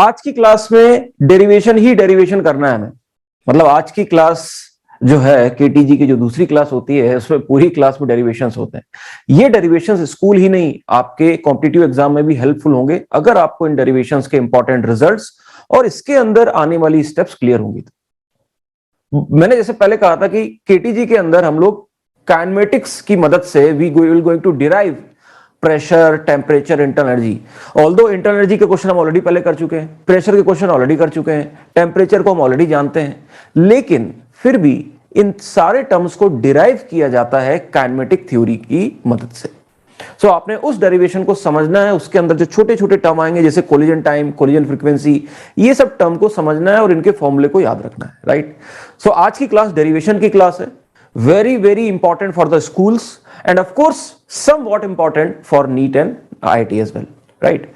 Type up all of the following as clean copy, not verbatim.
आज की क्लास में डेरिवेशन ही डेरिवेशन करना है हमें। मतलब आज की क्लास जो है केटीजी की जो दूसरी क्लास होती है उसमें पूरी क्लास में डेरिवेशंस होते हैं। ये डेरिवेशंस स्कूल ही नहीं आपके कॉम्पिटिटिव एग्जाम में भी हेल्पफुल होंगे अगर आपको इन डेरिवेशंस के इंपॉर्टेंट रिजल्ट्स और इसके अंदर आने वाली स्टेप्स क्लियर होंगी। तो मैंने जैसे पहले कहा था कि केटीजी के अंदर हम लोग काइनेमेटिक्स की मदद से we will going to derive pressure, temperature, internal energy. Although internal energy के क्वेश्चन हम ऑलरेडी पहले कर चुके हैं, प्रेशर के क्वेश्चन ऑलरेडी कर चुके हैं, टेम्परेचर को हम ऑलरेडी जानते हैं, लेकिन फिर भी इन सारे टर्म्स को डिराइव किया जाता है काइनेमेटिक थ्योरी की मदद से। सो आपने उस डेरिवेशन को समझना है, उसके अंदर जो छोटे छोटे टर्म आएंगे जैसे कोलिजन टाइम, कोलिजन फ्रीक्वेंसी, ये सब टर्म को समझना है और इनके फॉर्मूले को याद रखना है, राइट। सो आज की क्लास डेरिवेशन की क्लास है, very very important for the schools and of course somewhat important for NEET and IIT as well, right?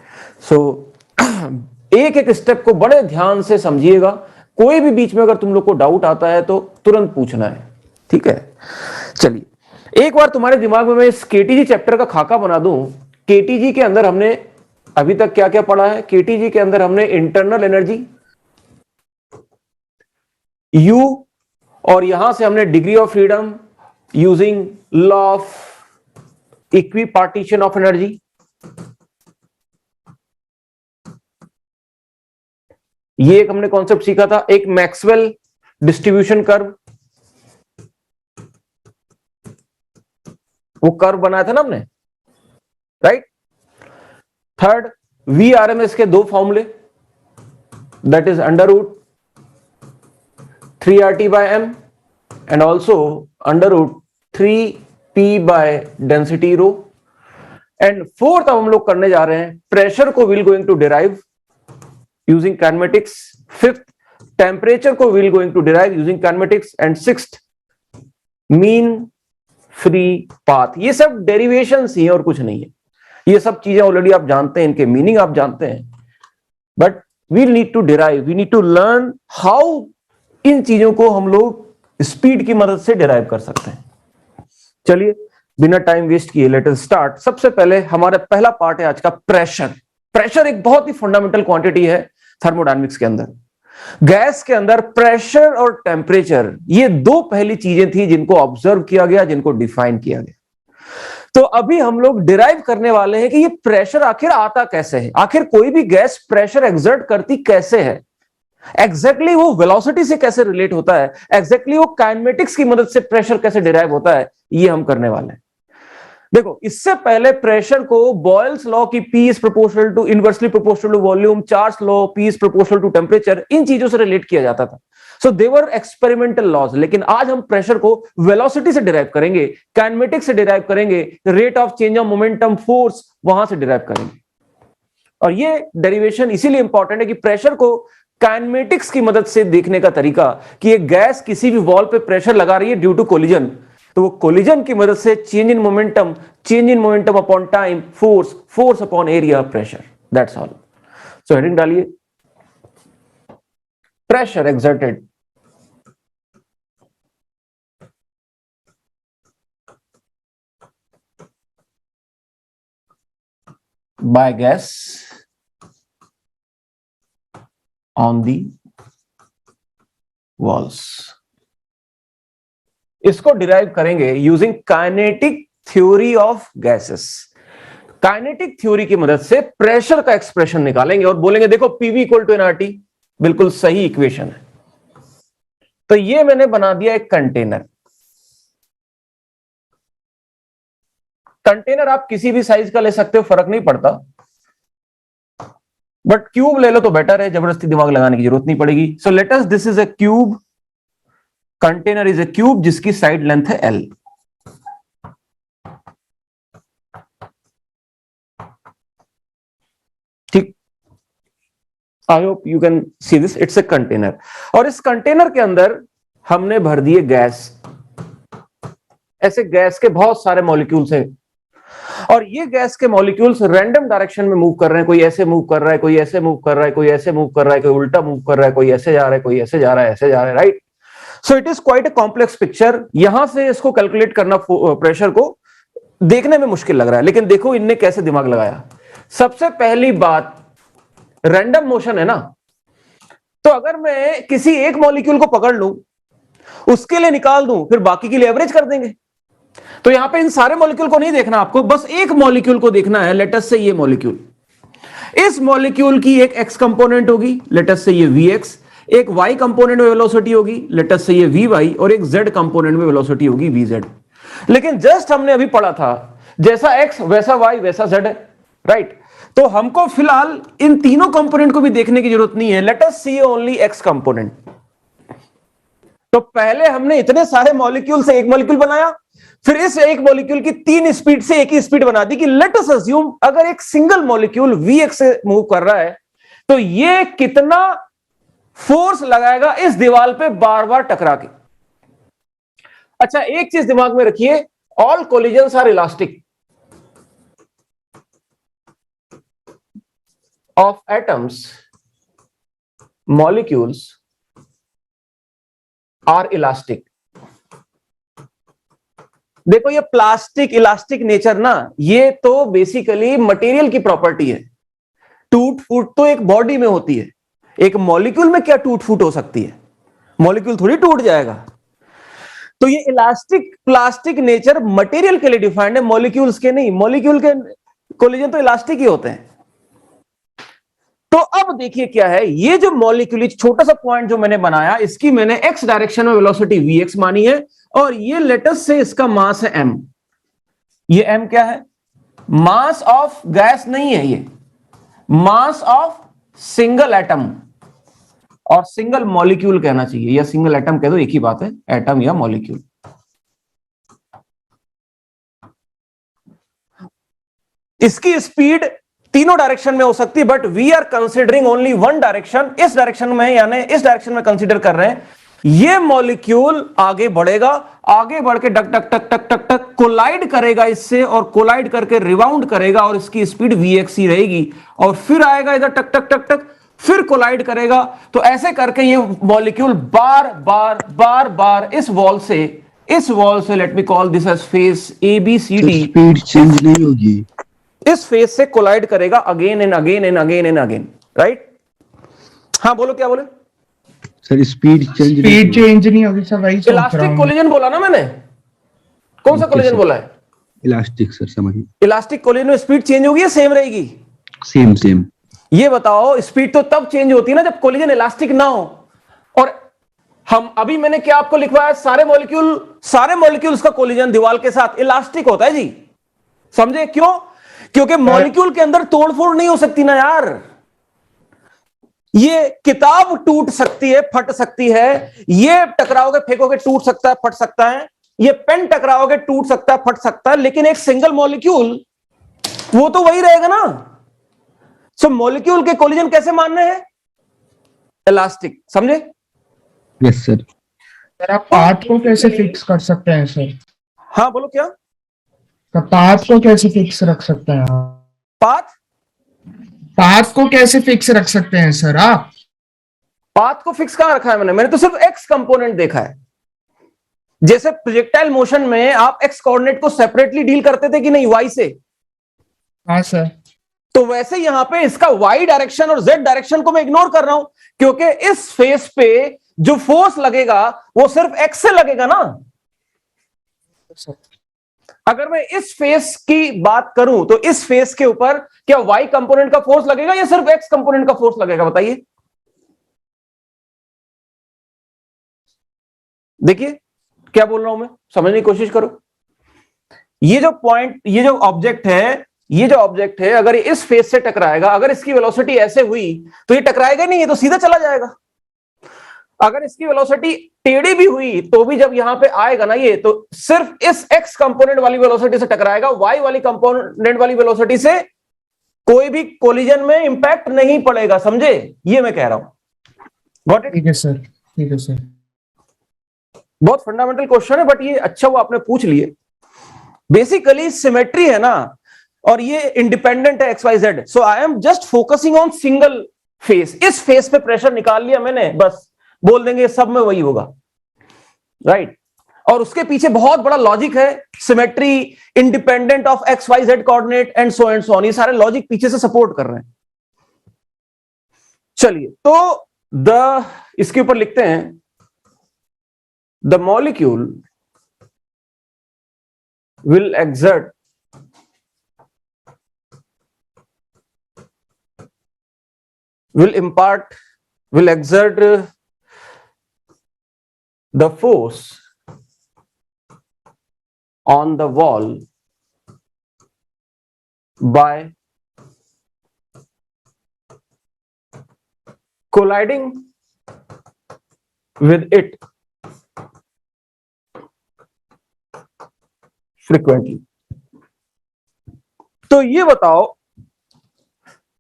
So एक एक स्टेप को बड़े ध्यान से समझिएगा। कोई भी बीच में अगर तुम लोग को डाउट आता है तो तुरंत पूछना है, ठीक है। चलिए एक बार तुम्हारे दिमाग में मैं इस केटीजी चैप्टर का खाका बना दूं। केटीजी के अंदर हमने अभी तक क्या क्या पढ़ा है? केटीजी के अंदर हमने इंटरनल एनर्जी U और यहां से हमने degree of freedom using law of equipartition of energy, ये एक हमने कॉन्सेप्ट सीखा था। एक मैक्सवेल डिस्ट्रीब्यूशन कर्व, वो कर्व बनाया था ना हमने, राइट। थर्ड वीआरएमएस के दो फॉर्मूले, that is under root 3RT by m and also under root 3p by density rho। and fourth अब हम लोग करने जा रहे हैं प्रेशर को will going to derive using kinematics, fifth temperature को will going to derive using kinematics, and sixth mean free path. ये सब डेरिवेशंस ही है और कुछ नहीं है। ये सब चीजें ऑलरेडी आप जानते हैं, इनके मीनिंग आप जानते हैं, but we need to derive, we need to learn how इन चीजों को हम लोग स्पीड की मदद से डिराइव कर सकते हैं। चलिए बिना टाइम वेस्ट किए लेट अस स्टार्ट। सबसे पहले हमारा पहला पार्ट है आज का प्रेशर। प्रेशर एक बहुत ही फंडामेंटल क्वांटिटी है थर्मोडायनेमिक्स के अंदर। गैस के अंदर प्रेशर और टेम्परेचर ये दो पहली चीजें थी जिनको ऑब्जर्व किया गया, जिनको डिफाइन किया गया। तो अभी हम लोग डिराइव करने वाले हैं कि ये प्रेशर आखिर आता कैसे है, आखिर कोई भी गैस प्रेशर एक्सर्ट करती कैसे है, एग्जैक्टली वो वेलोसिटी से कैसे रिलेट होता है, एग्जैक्टली वो काइनेमेटिक्स की मदद से प्रेशर कैसे डिराइव होता है, ये हम करने वाले हैं। देखो इससे पहले प्रेशर को बॉयल्स लॉ की P is proportional to inversely proportional to volume, Charles law P is proportional to temperature, इन चीजों से रिलेट किया जाता था। So they were experimental laws. लेकिन आज हम प्रेशर को वेलोसिटी से डिराइव करेंगे, काइनेमेटिक्स से डिराइव करेंगे, rate of change of momentum, force, वहां से डिराइव करेंगे। और ये डेरिवेशन इसीलिए इंपॉर्टेंट है कि प्रेशर को काइनेमेटिक्स की मदद से देखने का तरीका कि एक गैस किसी भी वॉल पे प्रेशर लगा रही है ड्यू टू कोलिजन, तो वो कोलिजन की मदद से change in momentum upon time, force upon area, pressure, that's all. So heading डालिए, pressure exerted by gas on the walls। इसको डिराइव करेंगे using kinetic theory of gases. Kinetic theory की मदद से प्रेशर का एक्सप्रेशन निकालेंगे और बोलेंगे देखो PV इक्वल टू nRT, बिल्कुल सही इक्वेशन है। तो ये मैंने बना दिया एक कंटेनर। कंटेनर आप किसी भी साइज का ले सकते हो, फर्क नहीं पड़ता, बट क्यूब ले लो तो बेटर है, जबरदस्ती दिमाग लगाने की जरूरत नहीं पड़ेगी। So let us, this is a cube, container is a cube जिसकी साइड लेंथ है L। ठीक, I hope you can see this, it's a container. और इस कंटेनर के अंदर हमने भर दिए गैस। ऐसे गैस के बहुत सारे मॉलिक्यूल्स हैं और ये गैस के मॉलिक्यूल्स रैंडम डायरेक्शन में मूव कर रहे हैं। कोई ऐसे मूव कर रहा है, कोई ऐसे मूव कर रहा है, कोई ऐसे मूव कर रहा है, कोई उल्टा मूव कर रहा है, कोई ऐसे जा रहा है, कोई ऐसे जा रहा है, ऐसे जा रहा है, right. So it is quite a complex picture. यहां से इसको कैलकुलेट करना प्रेशर को देखने में मुश्किल लग रहा है, लेकिन देखो इनने कैसे दिमाग लगाया। सबसे पहली बात रैंडम मोशन है ना। तो अगर मैं किसी एक मॉलिक्यूल को पकड़ लूं, उसके लिए निकाल दूं, फिर बाकी के लिए एवरेज कर देंगे। तो यहां पे इन सारे मॉलिक्यूल को नहीं देखना आपको, बस एक मॉलिक्यूल को देखना है। लेटस से ये मॉलिक्यूल, इस मॉलिक्यूल की एक एक्स कंपोनेंट होगी, लेटस से ये वीएक्स, एक वाई कंपोनेंट में वेलोसिटी होगी, लेटस से ये वी वाई, और एक जेड कंपोनेंट में वेलोसिटी होगी वी जेड। लेकिन जस्ट हमने अभी पढ़ा था जैसा एक्स वैसा वाई वैसा जेड है, राइट। तो हमको फिलहाल इन तीनों कंपोनेंट को भी देखने की जरूरत नहीं है, लेट अस सी ओनली एक्स कंपोनेंट। तो पहले हमने इतने सारे मॉलिक्यूल से एक मॉलिक्यूल बनाया, फिर इस एक मॉलिक्यूल की 3 स्पीड से एक ही स्पीड बना दी कि लेट अस अज्यूम अगर एक सिंगल मॉलिक्यूल वी से मूव कर रहा है तो ये कितना फोर्स लगाएगा इस दीवार पे बार बार टकरा के। अच्छा, एक चीज दिमाग में रखिए, all collisions are elastic of atoms, molecules are elastic. देखो ये प्लास्टिक इलास्टिक नेचर ना, ये तो बेसिकली मटेरियल की प्रॉपर्टी है। टूट फूट तो एक बॉडी में होती है, एक मॉलिक्यूल में क्या टूट फूट हो सकती है? मॉलिक्यूल थोड़ी टूट जाएगा। तो ये इलास्टिक प्लास्टिक नेचर मटेरियल के लिए डिफाइंड है, मॉलिक्यूल्स के नहीं। मॉलिक्यूल के कोलिजन तो इलास्टिक ही होते हैं। तो अब देखिए क्या है, ये जो मॉलिक्यूल छोटा सा पॉइंट जो मैंने बनाया, इसकी मैंने एक्स डायरेक्शन में वेलोसिटी वीएक्स मानी है, और ये लेटस से इसका मास है एम। ये एम क्या है? मास ऑफ गैस नहीं है, ये मास ऑफ सिंगल एटम, और सिंगल मॉलिक्यूल कहना चाहिए, या सिंगल एटम कह दो, एक ही बात है, एटम या मॉलिक्यूल। इसकी स्पीड तीनों डायरेक्शन में हो सकती है, but we are considering only one direction. इस डायरेक्शन में, यानी इस डायरेक्शन में कंसीडर कर रहे हैं। ये मॉलिक्यूल आगे बढ़ेगा, आगे बढ़ के टक टक टक टक टक टक कोलाइड करेगा इससे, और कोलाइड करके रिबाउंड करेगा, और इसकी स्पीड वीएक्स ही रहेगी, और फिर आएगा इधर टक टक टक टक, फिर कोलाइड करेगा। तो ऐसे करके ये मॉलिक्यूल बार बार बार बार इस वॉल से let me call this as face A B C D, speed change नहीं होगी, इस फेज से कोलाइड करेगा again and again and again and again, right. हाँ बोलो, क्या बोले सर? स्पीड चेंज नहीं होगी सर, वही इलास्टिक कोलिजन बोला ना मैंने। कौन सा कोलिजन बोला है? इलास्टिक सर, समझिए। इलास्टिक कोलिजन में स्पीड चेंज होगी या सेम रहेगी? सेम। ये बताओ, स्पीड तो तब चेंज होती है ना जब कोलिजन इलास्टिक ना हो। और हम अभी मैंने क्या आपको लिखवाया, सारे मॉलिक्यूल्स का कोलिजन दीवार के साथ इलास्टिक होता है जी। समझे क्यों? क्योंकि मॉलिक्यूल के अंदर तोड़फोड़ नहीं हो सकती ना यार। ये किताब टूट सकती है, फट सकती है, ये टकराओगे फेंकोगे टूट सकता है, फट सकता है, ये पेन टकराओगे टूट सकता है, फट सकता है, लेकिन एक सिंगल मॉलिक्यूल वो तो वही रहेगा ना। सो मॉलिक्यूल के कोलिजन कैसे मानने हैं? इलास्टिक। समझे? Yes sir. सर आप पाथ को कैसे फिक्स कर सकते हैं सर? हाँ बोलो, क्या पाथ को कैसे फिक्स रख सकते हैं आप? पाथ को कैसे फिक्स रख सकते हैं सर आप? पाथ को फिक्स कहां रखा है मैंने तो सिर्फ एक्स कंपोनेंट देखा है। जैसे प्रोजेक्टाइल मोशन में आप एक्स कोऑर्डिनेट को सेपरेटली डील करते थे कि नहीं, वाई से। हाँ सर। तो वैसे यहां पे इसका वाई डायरेक्शन और जेड डायरेक्शन को मैं इग्नोर कर रहा हूं, क्योंकि इस फेस पे जो फोर्स लगेगा वो सिर्फ एक्स से लगेगा ना। अगर मैं इस फेस की बात करूं तो इस फेस के ऊपर क्या वाई कंपोनेंट का फोर्स लगेगा या सिर्फ एक्स कंपोनेंट का फोर्स लगेगा? बताइए। देखिए क्या बोल रहा हूं मैं, समझने की कोशिश करो। ये जो पॉइंट, ये जो ऑब्जेक्ट है, अगर ये इस फेस से टकराएगा, अगर इसकी वेलोसिटी ऐसे हुई तो ये टकराएगा नहीं, ये तो सीधा चला जाएगा। अगर इसकी वेलोसिटी टेढ़ी भी हुई तो भी जब यहां पे आएगा ना ये, तो सिर्फ इस एक्स कंपोनेंट वाली वेलोसिटी से टकराएगा, वाई वाली कंपोनेंट वाली वेलोसिटी से कोई भी कोलिजन में इंपैक्ट नहीं पड़ेगा। समझे? ये मैं कह रहा हूं। Got it? ठीक है सर, ठीक है सर। बहुत फंडामेंटल क्वेश्चन है, बट ये अच्छा वो आपने पूछ लिए। बेसिकली सिमेट्री है ना, और ये इंडिपेंडेंट है x y z. So I am just focusing on single face. इस फेस पे प्रेशर निकाल लिया मैंने, बस बोल देंगे सब में वही होगा, राइट। और उसके पीछे बहुत बड़ा लॉजिक है, symmetry independent of x y z coordinate and so on. ये सारे लॉजिक पीछे से सपोर्ट कर रहे हैं। चलिए, तो इसके ऊपर लिखते हैं the molecule will exert will exert the force on the wall by colliding with it frequently. तो ये बताओ,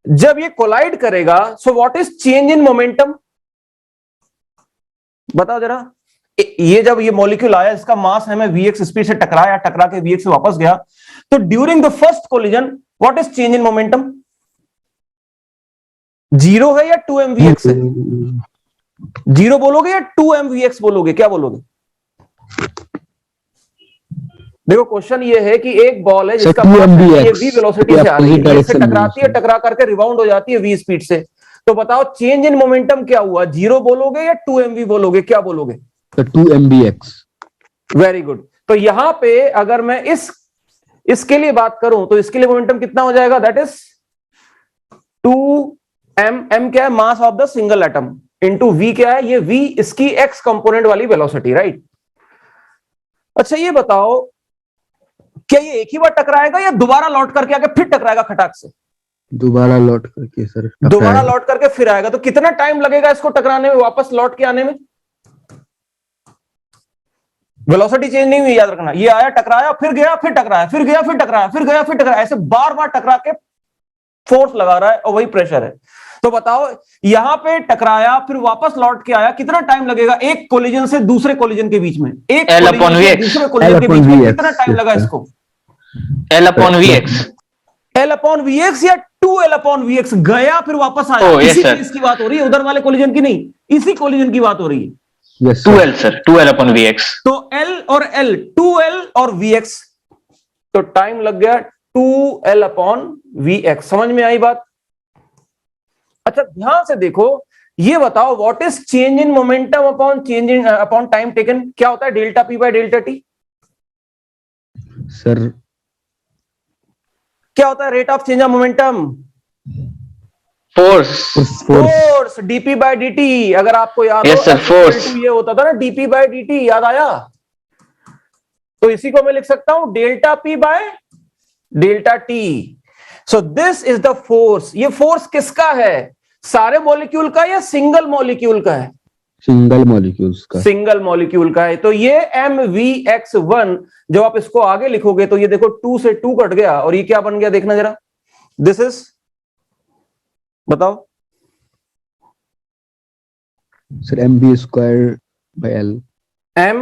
जब ये कोलाइड करेगा, so what is change in momentum? बताओ जरा। ये जब ये मॉलिक्यूल आया, इसका मास है, मैं वीएक्स स्पीड से टकराया, टकरा के वीएक्स से वापस गया, तो during the first collision what is change in momentum? 0 है या 2mvx है? 0 बोलोगे या 2mvx बोलोगे? क्या बोलोगे? देखो, क्वेश्चन ये है कि एक बॉल है जिसका मास ये v वेलोसिटी से आ रही है, इससे टकराती है, टकरा करके रिबाउंड हो जाती है v स्पीड से, तो बताओ चेंज इन मोमेंटम क्या हुआ? 0 बोलोगे या 2mv बोलोगे? क्या बोलोगे? तो 2mvx। Very good. तो यहां पे अगर मैं इसके लिए बात करूं, तो इसके लिए मोमेंटम कितना हो जाएगा? That is 2m। m क्या है? Mass of the single atom, into v क्या है? ये v इसकी x कंपोनेंट वाली वेलोसिटी, राइट? अच्छा, ये बताओ, क्या ये एक ही बार टकराएगा या दोबारा लौट करके आके फिर टकराएगा खटाक से? दोबारा लौट करके सर, दोबारा लौट करके फिर आएगा। तो कितना टाइम लगेगा इसको टकराने में, वापस लौट के आने में? वेलोसिटी चेंज नहीं हुई, याद रखना। ये आया, टकराया, फिर गया, फिर टकराया, फिर गया, फिर टकराया, फिर गया, फिर टकराया, ऐसे बार बार टकरा के फोर्स लगा रहा है, और वही प्रेशर है। तो बताओ, यहां पे टकराया, फिर वापस लौट के आया, कितना टाइम लगेगा एक कोलिजन से दूसरे कोलिजन के बीच में? एक कोलिजन से दूसरे कोलिजन के बीच में कितना टाइम लगा इसको? L/Vx। L/Vx या 2L/Vx? गया फिर वापस आया। इसी चीज की बात हो रही है, उधर वाले कोलिजन की नहीं, इसी कोलिजन की बात हो रही है। Yes, 2L sir, 2L/Vx। तो L और L, 2L और Vx, तो टाइम लग गया 2L/Vx। समझ में आई बात? अच्छा, ध्यान से देखो, ये बताओ, what is change in momentum upon time taken? क्या होता है? Delta P by delta T। Sir क्या होता है rate of change of momentum? Force dp by dt। अगर आपको याद हो, सर, फोर्स ये होता था ना dp बाय dt, याद आया? तो इसी को मैं लिख सकता हूं delta P by delta T। So this is the force. ये फोर्स किसका है? सारे मॉलिक्यूल का या सिंगल मॉलिक्यूल का है? सिंगल मॉलिक्यूल्स का। सिंगल मॉलिक्यूल का है। तो ये mvx1, जब आप इसको आगे लिखोगे तो ये देखो 2 से 2 कट गया, और ये क्या बन गया? देखना जरा, दिस इज, बताओ sir, mv square by l m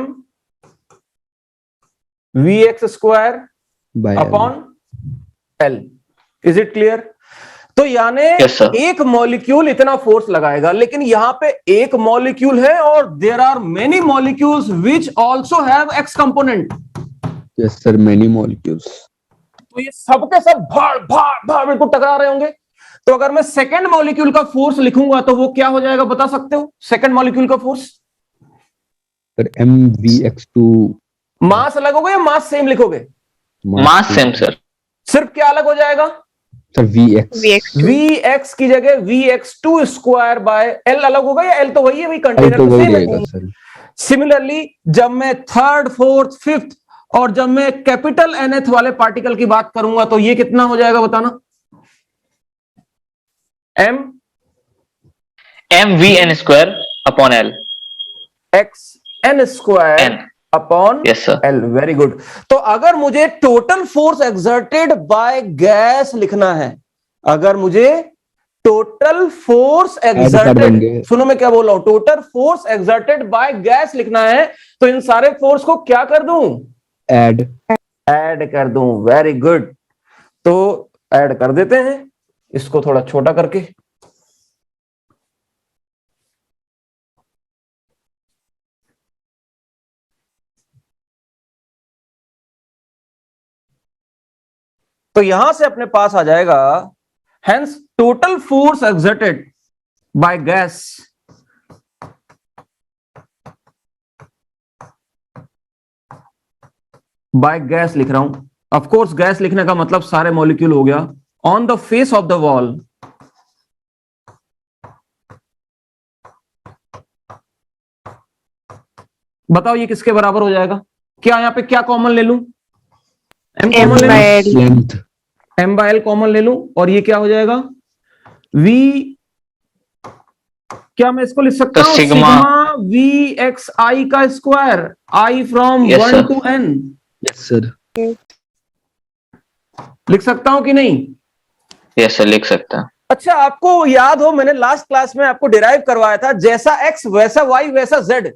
vx square by upon l। Is it clear? तो यानी एक मॉलिक्यूल इतना फोर्स लगाएगा, लेकिन यहां पे एक मॉलिक्यूल है और there are many molecules which also have x component. Yes sir, many molecules. तो ये सबके सब भाड़ भाड़ भाड़ बिल्कुल टकरा रहे होंगे। तो अगर मैं सेकंड मॉलिक्यूल का फोर्स लिखूंगा तो वो क्या हो जाएगा, बता सकते हो? सेकंड मॉलिक्यूल का फोर्स सर mvx2। मास अलग होगा या मास सेम लिखोगे? Mass same sir. सिर्फ क्या अलग हो जाएगा? सर vx की जगह vx2 स्क्वायर बाय l अलग होगा, या l तो वही है, वही कंटेनर तो सेम है। सिमिलरली जब मैं थर्ड, फोर्थ, फिफ्थ और जब मैं कैपिटल nth वाले पार्टिकल की बात करूंगा तो ये कितना हो जाएगा, बताना? mvn square upon l। xn square upon l। Very good. तो अगर मुझे total force exerted by gas लिखना है, अगर मुझे टोटल फोर्स एक्सर्टेड, सुनो मैं क्या बोल रहा हूं, total force exerted by gas लिखना है, तो इन सारे फोर्स को क्या कर दूं? ऐड कर दूं। Very good. तो ऐड कर देते हैं इसको थोड़ा छोटा करके। तो यहां से अपने पास आ जाएगा, hence total force exerted by gas लिख रहा हूं। ऑफ कोर्स गैस लिखने का मतलब सारे मॉलिक्यूल हो गया। On the face of the wall बताओ ये किसके बराबर हो जाएगा? क्या यहां पे क्या कॉमन ले लूं? एम कॉमन ले लूं, length m by l common ले लूं और ये क्या हो जाएगा? वी, क्या मैं इसको लिख सकता तो हूं? सिग्मा वी एक्स आई का square, i from Yes, 1 sir. To n. Yes sir लिख सकता हूं कि नहीं? यस सर, लिख सकता है। अच्छा, आपको याद हो मैंने लास्ट क्लास में आपको डिराइव करवाया था, जैसा एक्स वैसा वाई वैसा जेड,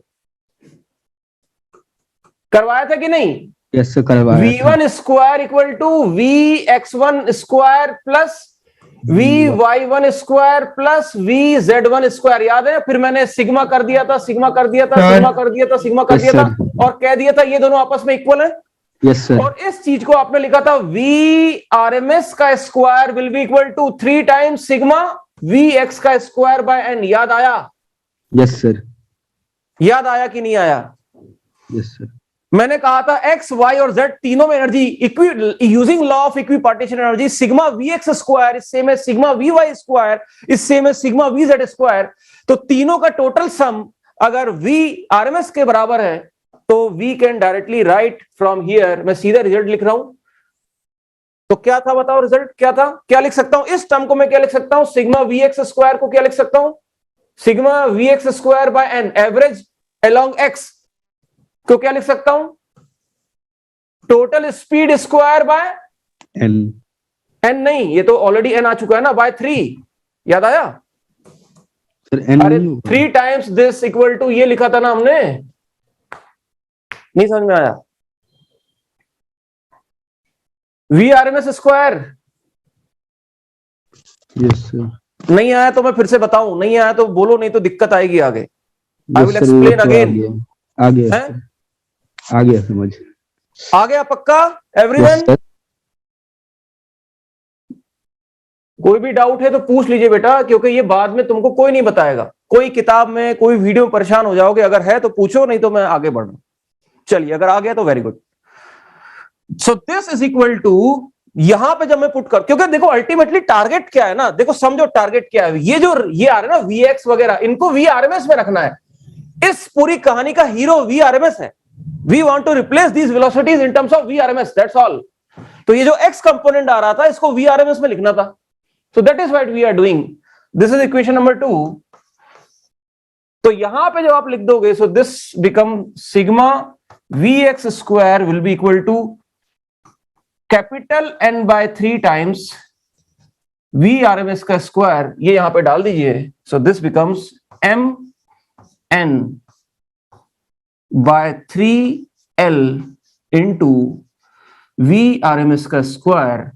करवाया था कि नहीं? यस सर करवाया था v1 square equal to v x one square plus v y one square plus v z one square, याद है? फिर मैंने सिग्मा कर दिया था, सिग्मा कर दिया था, Sir. सिग्मा कर दिया था, सिग्मा कर Yes, दिया था sir. और कह दिया था ये दोनों आपस में इक्वल है। यस सर और इस चीज को आपने लिखा था वी आर एम एस का square will be equal to 3 times sigma v x का स्क्वायर बाय एन। याद आया? यस सर याद आया कि नहीं आया? यस सर मैंने कहा था एक्स वाई और जेड तीनों में energy equi, using law of equi partition energy, sigma v x square इस सेम है सिग्मा वी वाई स्क्वायर इस सेम है सिग्मा वी जेड स्क्वायर। तो तीनों का टोटल सम अगर वी आरएमएस के बराबर है तो we can directly write from here. मैं सीधा रिजल्ट लिख रहा हूं। तो क्या था बताओ रिजल्ट क्या था? क्या लिख सकता हूं इस टर्म को? मैं क्या लिख सकता हूं? सिग्मा वी एक्स स्क्वायर को क्या लिख सकता हूं? Sigma v x square by n average along x को क्या लिख सकता हूं? Total speed square by n n. नहीं, ये तो ऑलरेडी एन आ चुका है ना, बाय 3। याद आया? सर एन अरे 3 टाइम्स दिस इक्वल टू ये लिखा था ना हमने, नहीं समझ में आया? V R M S square. Yes sir नहीं आया तो मैं फिर से बताऊं, नहीं आया तो बोलो, नहीं तो दिक्कत आएगी आगे। I will yes sir explain again. आ गया हैं? सर आ गया समझ आ गया पक्का यस एवरीवन? सर कोई भी डाउट है तो पूछ लीजिए बेटा, क्योंकि ये बाद में तुमको कोई नहीं बताएगा, कोई किताब में कोई वीडियो में परेशान हो जाओगे। अगर है तो पूछो, नहीं तो मैं आगे बढ़ रहा हूं। चलिए, अगर आ गया तो very good. So this is equal to, यहां पे जब मैं पुट कर, क्योंकि देखो अल्टीमेटली टारगेट क्या है ना, देखो समझो टारगेट क्या है। ये जो ये आ रहा है ना वी एक्स वगैरह, इनको वी आरएमएस में रखना है। इस पूरी कहानी का हीरो वी आरएमएस है। We want to replace these velocities in terms of v RMS, that's all. तो ये जो एक्स कंपोनेंट आ रहा था इसको वी आरएमएस में लिखना था। So that is what we are doing. This is equation number 2. तो यहां पे जब आप लिख दोगे, so this become sigma vx square will be equal to capital N by 3 times v RMS का स्क्वायर, ये यहां पे डाल दीजिए। So this becomes m n by 3l into v RMS का square.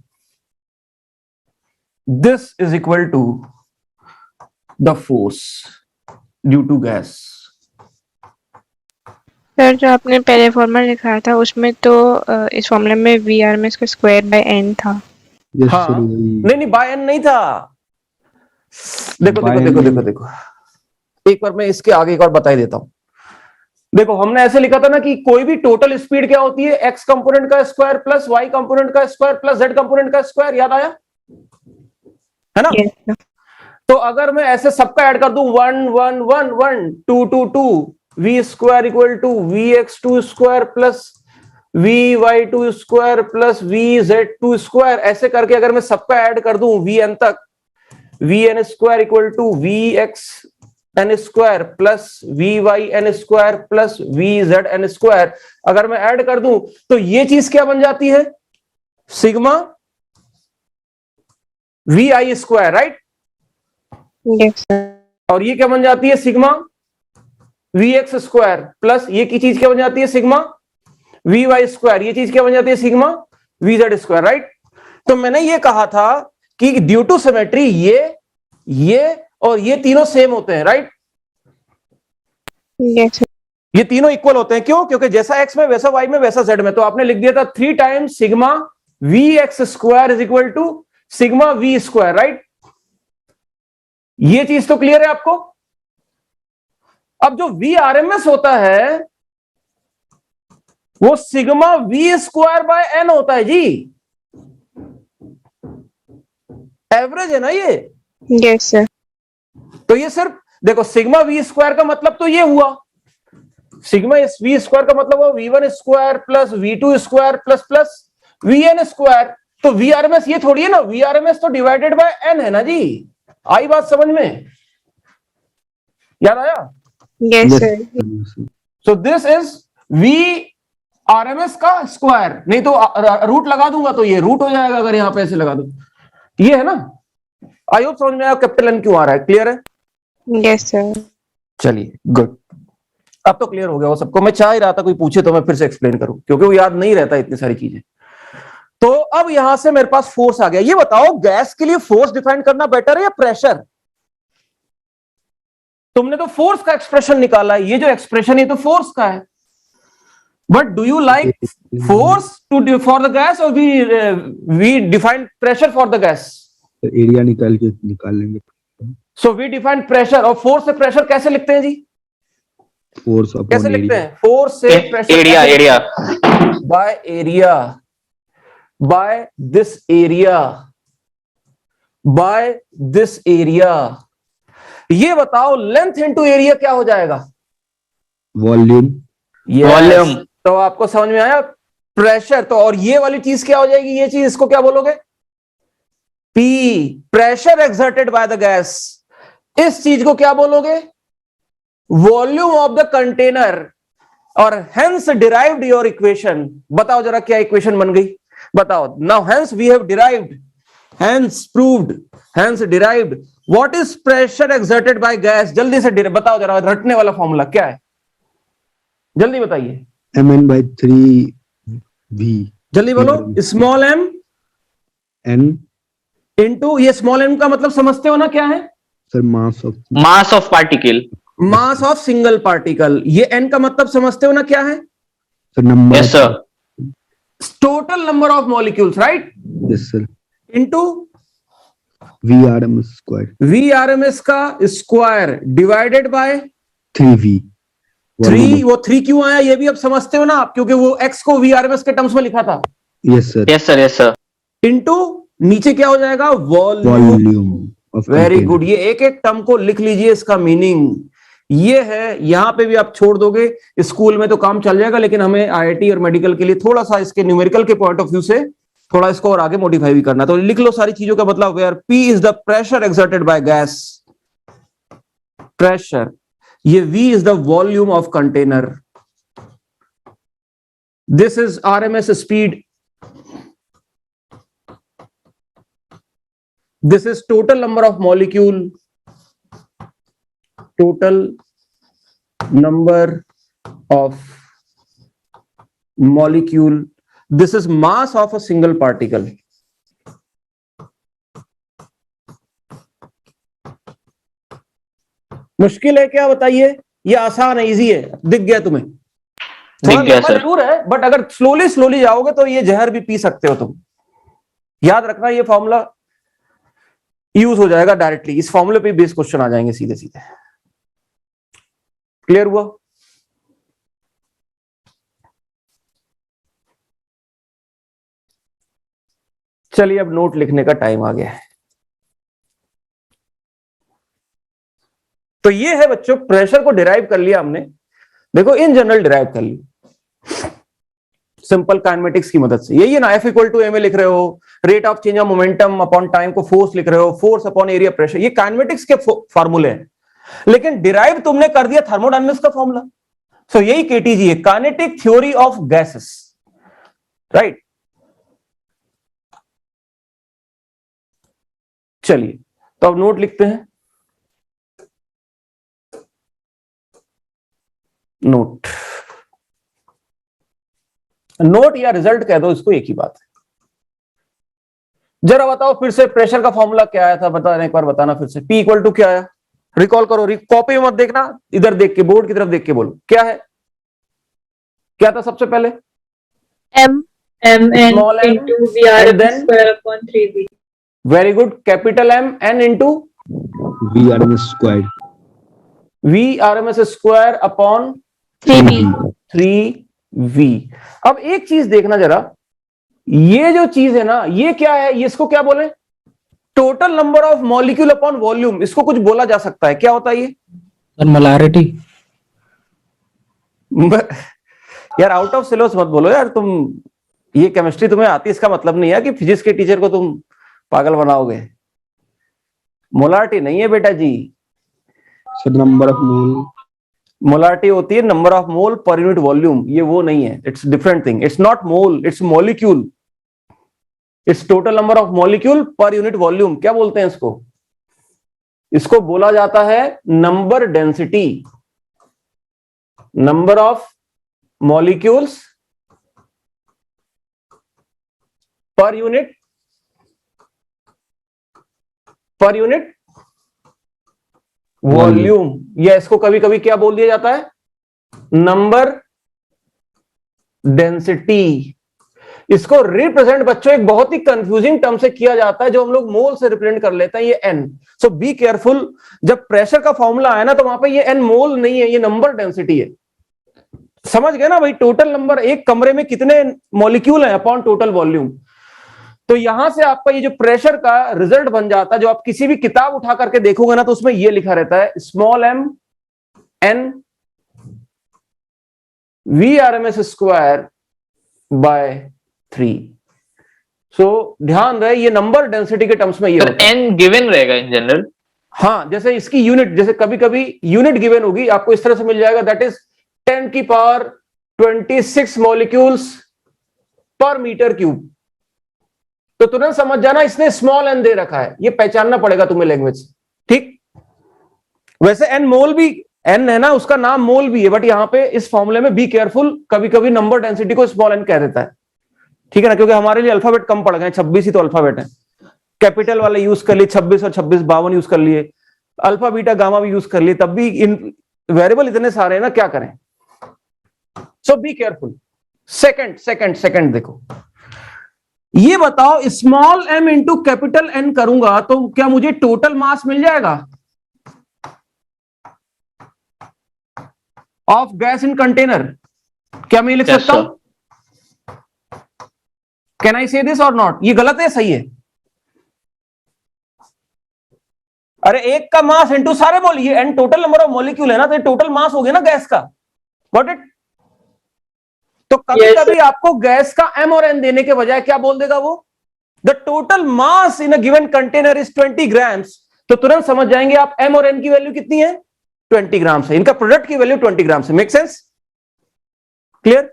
This is equal to the force due to gas. Sir जो आपने पहले फॉर्मूला लिखा था उसमें तो इस फॉर्मूले में वी आर में इसका स्क्वायर बाय एन था। यस हाँ, सर नहीं बाय एन नहीं था। देखो By देखो देखो N देखो देखो, एक बार मैं इसके आगे एक और बता ही देता हूं। देखो हमने ऐसे लिखा था ना कि कोई भी टोटल स्पीड क्या होती है? एक्स कंपोनेंट का स्क्वायर प्लस वाई कंपोनेंट का स्क्वायर प्लस जेड कंपोनेंट का स्क्वायर। याद आया है ना? Yes sir. तो अगर मैं ऐसे सबका ऐड कर दूं 1 1 1 1 2 2 2 v square equal to v x two square plus v y two square plus v z two square, ऐसे करके अगर मैं सबका ऐड कर दूं वी एन तक, v n square equal to v x n square plus v y n square plus v z n square, अगर मैं ऐड कर दूं तो ये चीज क्या बन जाती है? Sigma v i square, right? Yes sir. और ये क्या बन जाती है? Sigma v x square plus ये की चीज क्या बन जाती है? Sigma v y square. ये चीज क्या बन जाती है? Sigma v z square, right? तो मैंने ये कहा था कि ड्यू टू सिमेट्री ये और ये तीनों सेम होते हैं, राइट? Yes sir. ये तीनों इक्वल होते हैं। क्यों? क्योंकि जैसा एक्स में वैसा वाई में वैसा जेड में। तो आपने लिख दिया था 3 times sigma v x square is equal to sigma v square, right? ये चीज तो क्लियर है आपको। अब जो VRMS होता है वो सिग्मा V²/n होता है जी, एवरेज है ना ये। Yes sir. तो ये सिर्फ देखो सिग्मा V² का मतलब तो ये हुआ, सिग्मा V² का मतलब हुआ V1² plus V2² plus VN²। तो VRMS ये थोड़ी है ना, VRMS तो डिवाइडेड बाय n है ना जी। आई बात समझ में, याद आया? Yes Yes, sir. sir. So this is VRMS का स्क्वायर, नहीं तो रूट लगा दूंगा तो ये रूट हो जाएगा अगर यहां पे ऐसे लगा दूं। ये है ना, आई होप समझ में आया कैपिटल N क्यों आ रहा है, क्लियर है? Yes sir. चलिए गुड, अब तो क्लियर हो गया वो सबको। मैं चाह ही रहा था कोई पूछे तो मैं फिर से एक्सप्लेन करूं, क्योंकि वो याद नहीं रहता इतनी सारी चीजें। तो अब यहां से मेरे पास फोर्स आ गया। ये बताओ गैस के लिए फोर्स डिफाइन करना बेटर है या प्रेशर? तुमने तो फोर्स का एक्सप्रेशन निकाला है, ये जो एक्सप्रेशन है तो फोर्स का है, but do you like force to for the gas और we define pressure for the gas? Area निकाल लेंगे। सो वी डिफाइन प्रेशर, और फोर्स से प्रेशर कैसे लिखते हैं जी? फोर्स कैसे अपॉन लिखते एरिया। हैं? फोर्स से pressure area area by area, by this area, by this area. ये बताओ लेंथ इनटू एरिया क्या हो जाएगा? वॉल्यूम। Yes. वॉल्यूम। तो आपको समझ में आया प्रेशर। तो और ये वाली चीज क्या हो जाएगी? ये चीज इसको क्या बोलोगे? P, pressure exerted by the gas. इस चीज को क्या बोलोगे? वॉल्यूम ऑफ द कंटेनर, और हेंस डिराइव्ड योर इक्वेशन। बताओ जरा क्या इक्वेशन बन गई, बताओ। Now hence we have derived, hence proved, hence derived what is pressure exerted by gas. जल्दी से बताओ जरा, रटने वाला फॉर्मूला क्या है, जल्दी बताइए। mn/3v। जल्दी बोलो। स्मॉल m n इंटू, ये स्मॉल m का मतलब समझते हो ना क्या है? Sir mass of particle. Mass of single particle. ये n का मतलब समझते हो ना क्या है? Sir number. Yes sir. Total number of molecules, right? Yes sir. Into VRMS square VRMS का स्क्वायर डिवाइडेड बाय 3v। 3। वो 3 क्यों आया ये भी अब समझते हो ना आप, क्योंकि वो x को VRMS के टर्म्स में लिखा था। Yes sir. Yes sir. Yes sir. Into नीचे क्या हो जाएगा? Volume. Volume of very good, ये एक एक टर्म को लिख लीजिए, इसका मीनिंग ये है। यहां पे भी आप छोड़ दोगे, स्कूल में तो काम चल जाएगा, लेकिन हमें IIT और मेडिकल के लिए थोड़ा सा इसके न्यूमेरिकल के पॉइंट ऑफ व्यू से थोड़ा इसको और आगे मॉडिफाई भी करना। तो लिख लो सारी चीजों का मतलब, where P is the pressure exerted by gas, pressure, ये V is the volume of container, this is RMS speed, this is total number of molecule, total number of molecule, this is mass of a single particle. मुश्किल है क्या बताइए? ये आसान है, easy है, दिख गया तुम्हें? दिख गया सर। जरूर है, बट अगर स्लोली स्लोली जाओगे तो ये जहर भी पी सकते हो तुम। याद रखना ये फॉर्मूला यूज हो जाएगा डायरेक्टली, इस फॉर्मूले पे बेस क्वेश्चन आ जाएंगे सीधे सीधे। क्लियर हुआ? चलिए अब नोट लिखने का टाइम आ गया है। तो ये है बच्चों, प्रेशर को डिराइव कर लिया हमने। देखो इन जनरल डिराइव कर लिया सिंपल काइनेमेटिक्स की मदद से। यही है ना, F = ma लिख रहे हो, rate of change of momentum upon time को फोर्स लिख रहे हो, फोर्स अपॉन एरिया प्रेशर, ये काइनेमेटिक्स के फॉर्मूले हैं। लेकिन डिराइव तुमने कर दिया थर्मोडायनेमिक्स का फॉर्मूला। सो यही KTG है, kinetic theory of gases, right? चलिए तो अब नोट लिखते हैं। नोट, नोट या रिजल्ट कह दो इसको, एक ही बात है। जरा बताओ फिर से प्रेशर का फॉर्मूला क्या आया था, बताना एक बार, बताना फिर से। P = क्या आया? रिकॉल करो, कॉपी में मत देखना, इधर देख के, बोर्ड की तरफ देख के बोलो क्या है, क्या था सबसे पहले? mn Small m into VRMS and then? square upon 3v। Very good, capital M n into VRMS squared. VRMS square upon 3v 3v। अब एक चीज देखना जरा, ये जो चीज है ना, ये क्या है, ये इसको क्या बोले, total number of molecule upon volume. इसको कुछ बोला जा सकता है, क्या होता है ये? Sir molarity. यार आउट ऑफ सिलेबस मत बोलो यार तुम, ये केमिस्ट्री तुम्हें आती, इसका मतलब नहीं है कि फिजिक्स के टीचर को तुम पागल बनाओगे। मोलारिटी नहीं है बेटा जी, sir number of mole. Molarity होती है number of mole per unit volume, ये वो नहीं है, it's different thing. It's not mole, it's molecule, it's total number of molecule per unit volume. क्या बोलते हैं इसको? इसको बोला जाता है number density, number of molecules per unit volume, या इसको कभी कभी क्या बोल दिया जाता है, नंबर डेंसिटी। इसको रिप्रेजेंट बच्चों एक बहुत ही कंफ्यूजिंग टर्म से किया जाता है, जो हम लोग मोल से रिप्रेजेंट कर लेते हैं, ये एन। सो बी केयरफुल, जब प्रेशर का फॉर्मूला आया ना तो वहां पे ये एन मोल नहीं है, ये नंबर डेंसिटी है। समझ गए ना भाई? टोटल नंबर, एक कमरे में कितने मॉलिक्यूल हैं अपॉन टोटल वॉल्यूम। तो यहां से आपका ये जो प्रेशर का रिजल्ट बन जाता है, जो आप किसी भी किताब उठा करके देखोगे ना तो उसमें ये लिखा रहता है small m n VRMS square by 3। So ध्यान रहे ये नंबर डेंसिटी के टर्म्स में ये होता है। एन गिवन रहेगा इन जनरल। हाँ, जैसे इसकी यूनिट, जैसे कभी कभी यूनिट गिवन होगी आपको इस तरह से मिल जाएगा, दैट इज 10 की पावर 26 मॉलिक्यूल्स पर मीटर क्यूब। तो तुरंत समझ जाना इसने स्मॉल एन दे रखा है, ये पहचानना पड़ेगा तुम्हें लैंग्वेज से, ठीक? वैसे एन मोल भी, एन है ना उसका नाम मोल भी है, बट यहां पे इस फॉर्मूले में बी केयरफुल, कभी कभी नंबर डेंसिटी को स्मॉल एन कह देता है, ठीक है ना? क्योंकि हमारे लिए अल्फाबेट कम पड़ गए, 26 ही तो अल्फाबेट है। कैपिटल वाले यूज कर लिए 26 और 26 52 यूज कर लिए, अल्फा बीटा गामा भी यूज कर लिए, तब भी इन वेरिएबल इतने सारे हैं ना, क्या करें? सो बी केयरफुल। सेकंड देखो, ये बताओ small m into capital n करूंगा तो क्या मुझे टोटल मास मिल जाएगा ऑफ गैस इन कंटेनर? क्या मैं लिख सकता हूं? कैन आई से दिस और नॉट? ये गलत है, सही है? अरे एक का मास इंटू सारे मोल, ये n total number of molecule है ना, तो ये टोटल मास हो गया ना गैस का। Got it? तो कभी कभी आपको गैस का एम और एन देने के बजाय क्या बोल देगा वो, the total mass in a given container is 20 grams. तो तुरंत समझ जाएंगे आप एम और एन की वैल्यू कितनी है, 20 ग्राम से, इनका प्रोडक्ट की वैल्यू 20 ग्राम से। Make sense? क्लियर?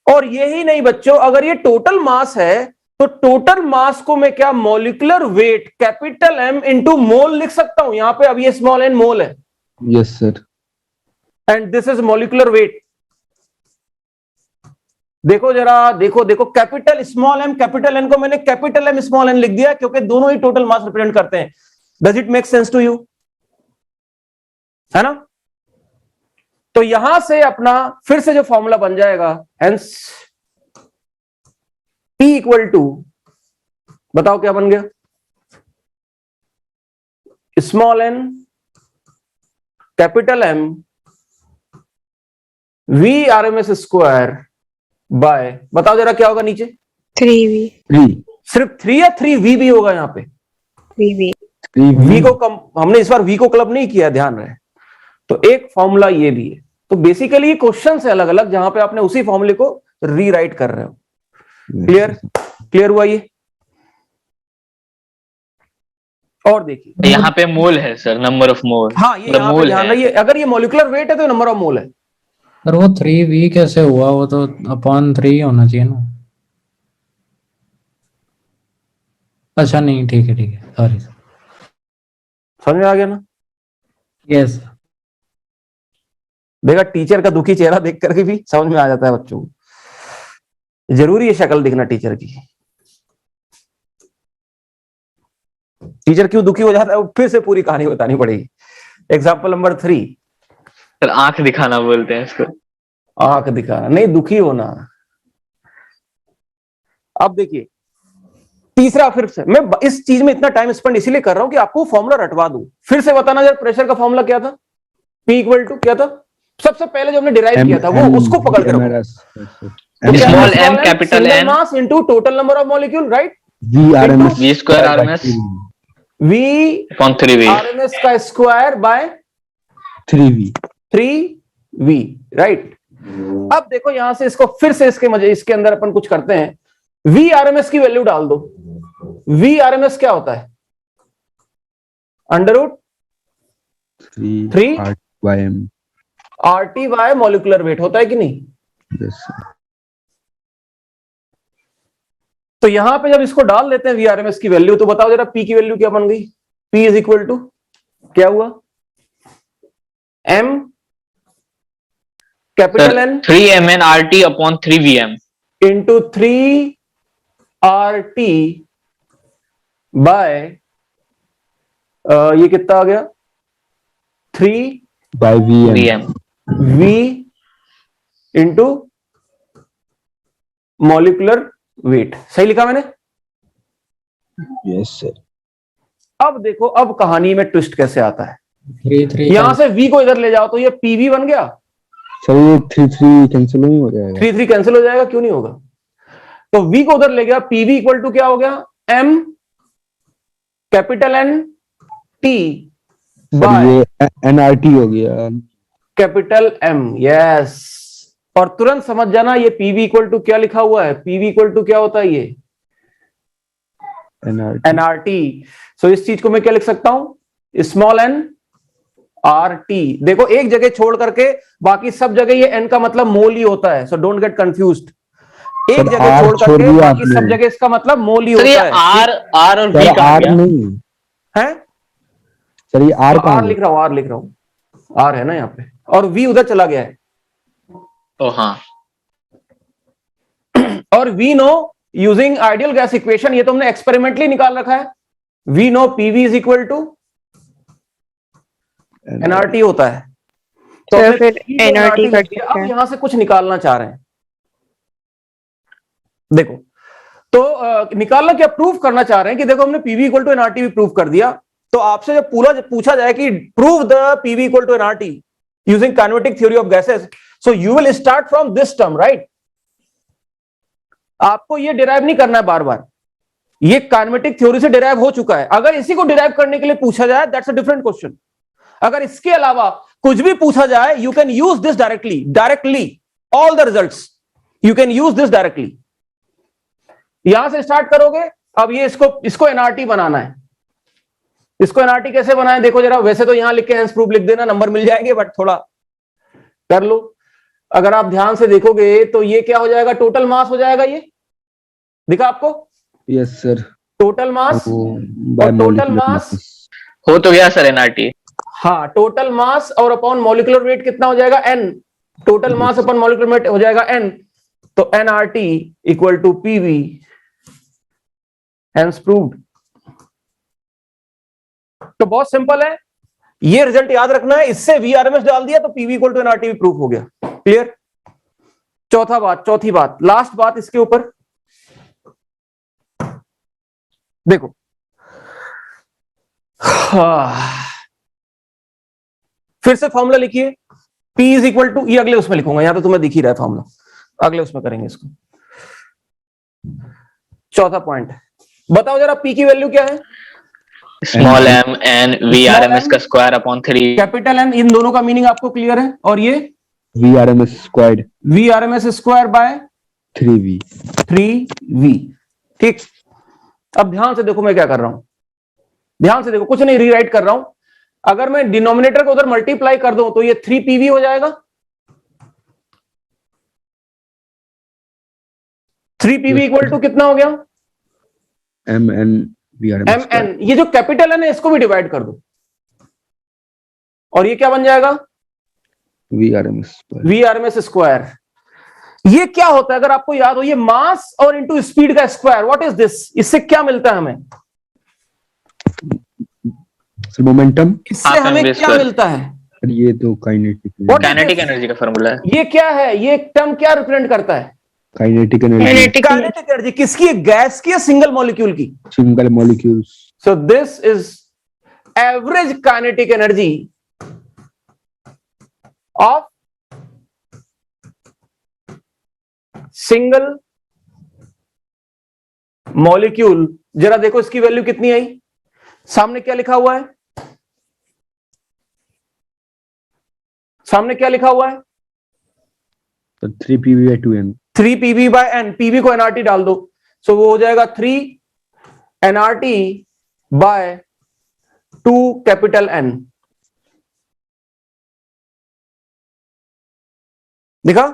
और यही नहीं बच्चों, अगर ये टोटल मास है तो टोटल मास को मैं क्या, molecular weight capital m into mole लिख सकता हूं। यहां पे अब ये स्मॉल एन मोल है, yes sir. And this is molecular weight. देखो जरा, देखो capital small m capital n को मैंने कैपिटल एम स्मॉल एन लिख दिया, क्योंकि दोनों ही टोटल मास रिप्रेजेंट करते हैं। Does it make sense to you? है ना? तो यहां से अपना फिर से जो फॉर्मूला बन जाएगा, हेंस P इक्वल टू, बताओ क्या बन गया, small n capital m VRMS square by, बताओ जरा क्या होगा नीचे? 3v 3 सिर्फ 3 या 3v भी होगा यहाँ पे? 3v 3v को कम, हमने इस बार v को क्लब नहीं किया, ध्यान रहे। तो एक फॉर्मूला ये भी है। तो बेसिकली ये क्वेश्चन है अलग अलग, जहां पे आपने उसी फॉर्मूले को रीराइट कर रहे हो। क्लियर हुआ ये? और देखिए यहाँ पे मोल है सर, नंबर ऑफ मोल। हाँ, ये यहाँ पे ध्यान रहिए, अगर ये मॉलिक्यूलर वेट है तो नंबर ऑफ मोल है। पर वो 3v कैसे हुआ? वो तो अपॉन 3 होना चाहिए ना। अच्छा नहीं, ठीक है सॉरी सर। समझ में आ गया ना? यस। देखा, टीचर का दुखी चेहरा देख करके भी समझ में आ जाता है बच्चों को। जरूरी है शक्ल दिखना टीचर की। टीचर क्यों दुखी हो जाता है, फिर से पूरी कहानी बतानी पड़ेगी। Example number 3। सर आंख दिखाना बोलते हैं इसको। आंख दिखाना नहीं, दुखी होना। अब देखिए तीसरा, फिर से मैं इस चीज में इतना टाइम स्पेंड इसीलिए कर रहा हूं कि आपको फॉर्मूला रटवा दूं। फिर से बताना जरा, प्रेशर का फॉर्मूला क्या था? P इक्वल टू क्या था? सबसे पहले जो हमने डिराइव किया था वो उसको पकड़ के रखो। Small m, capital N. Mass into total number of molecule, right? V square RMS V upon 3V. RMS का स्क्वायर बाय 3V, राइट? अब देखो यहां से इसको फिर से इसके अंदर अपन कुछ करते हैं। V RMS की वैल्यू डाल दो। V RMS क्या होता है? Under root 3 RT by molecular weight होता है कि नहीं? Yes, sir. तो यहां पे जब इसको डाल देते हैं V RMS की वैल्यू, तो बताओ जरा P की वैल्यू क्या बन गई? P इज इक्वल टू क्या हुआ? M capital Sir, N 3mn RT upon 3VM. Into 3RT by ये कितना आ गया? 3 by VM. VM. V into molecular weight. सही लिखा मैंने? Yes, sir. अब देखो, अब कहानी में ट्विस्ट कैसे आता है। 3 यहां से V को इधर ले जाओ तो ये PV बन गया। सर ये 3 कैंसिल नहीं हो जाएगा? 3 कैंसिल हो जाएगा, क्यों नहीं होगा? तो V को उधर ले गया, PV इक्वल टू क्या हो गया? M capital N T sir by ये NRT हो गया। Capital M। यस, और तुरंत समझ जाना ये PV इक्वल टू क्या लिखा हुआ है? PV इक्वल टू क्या होता है? ये NRT। सो इस चीज को मैं क्या लिख सकता हूं? Small n RT। देखो एक जगह छोड़ करके बाकी सब जगह ये n का मतलब मोल ही होता है। So don't get confused. एक सर, जगह R छोड़ छोड़ करके दिया बाकी सब आपने। जगह इसका मतलब मोल ही सर ये होता है। R और V सर कहाँ R गया? नहीं है? सर, ये R तो कहाँ R लिख रहा हूं, R लिख रहा हूं। R है ना यहाँ पे, और V उधर चला गया है। ओ हाँ, और we know using ideal gas equation, ये तो हमने एक्सपेरिमेंटली निकाल रखा है। We know PV is equal to NRT होता है। तो तो हमने फिर P को NRT NRT कर लिख दिया। सकते अब हैं। यहां से कुछ निकालना चाह रहे हैं। देखो, तो निकालना क्या, प्रूव करना चाह रहे हैं कि देखो हमने PV इक्वल टू NRT भी प्रूव कर दिया। तो आपसे जब पूछा जाए कि prove the PV equal to NRT using kinematic theory of gases, so you will start from this term, right? आपको ये डिराइव नहीं करना है बार बार, ये काइनेमेटिक थ्योरी से डिराइव हो चुका है। अगर इसी को डिराइव करने के लिए पूछा जाए, दैट्स अ डिफरेंट क्वेश्चन। अगर इसके अलावा कुछ भी पूछा जाए, you can use this directly all the results, you can use this directly. यहां से स्टार्ट करोगे। अब ये इसको NRT बनाना है। इसको NRT कैसे बनाए देखो जरा। वैसे तो यहां लिख के हेंस प्रूफ लिख देना, नंबर मिल जाएंगे, बट थोड़ा कर लो। अगर आप ध्यान से देखोगे तो ये क्या हो जाएगा? टोटल मास हो जाएगा। ये दिखा आपको? Yes sir. टोटल मास, और टोटल मास हो तो गया सर NRT। हाँ, टोटल मास और अपॉन मॉलिक्यूलर वेट कितना हो जाएगा? N। Total mass upon molecular weight हो जाएगा N। तो NRT equal to PV, hence proved. तो बहुत सिंपल है, ये रिजल्ट याद रखना है। इससे VRMS डाल दिया तो PV इक्वल टू NRT भी प्रूफ हो गया। क्लियर? चौथी बात, लास्ट बात इसके ऊपर देखो। फिर से फॉर्मूला लिखिए। P इज इक्वल टू, ये अगले उसमें लिखूंगा, यहां तो तुम्हें दिख ही रहा है फॉर्मूला, अगले उसमें करेंगे इसको। चौथा पॉइंट बताओ जरा, P की वैल्यू क्या है? स्मॉल m n VRMS का स्क्वायर अपॉन 3। Capital N। इन दोनों का मीनिंग आपको क्लियर है? और ये VRMS squared, VRMS square by 3V। ठीक। अब ध्यान से देखो मैं क्या कर रहा हूं, ध्यान से देखो, कुछ नहीं रीराइट कर रहा हूं। अगर मैं डिनोमिनेटर को उधर मल्टीप्लाई कर दूं तो ये 3PV हो जाएगा। 3PV इक्वल टू कितना हो गया? MN VRMS MN। ये जो कैपिटल N है इसको भी डिवाइड कर दो, और ये क्या बन जाएगा? VRMS square. ये क्या होता है अगर आपको याद हो? ये मास और इनटू स्पीड का स्क्वायर। What is this? इससे क्या मिलता है हमें? मोमेंटम। इससे हमें क्या मिलता है? ये तो kinetic What is kinetic this? Energy का फार्मूला है। ये क्या है? ये टर्म क्या रिप्रेजेंट करता है? Kinetic energy, काइनेटिक एनर्जी किसकी है? गैस की या सिंगल मॉलिक्यूल की? single molecules. So this is average kinetic energy of single molecule. जरा देखो इसकी वैल्यू कितनी आई, सामने क्या लिखा हुआ है? सामने क्या लिखा हुआ है? So 3 pb by 2n. 3 pb by n, pb को nrt डाल दो, सो वो हो जाएगा 3 nrt बाय 2 कैपिटल N। दिखा?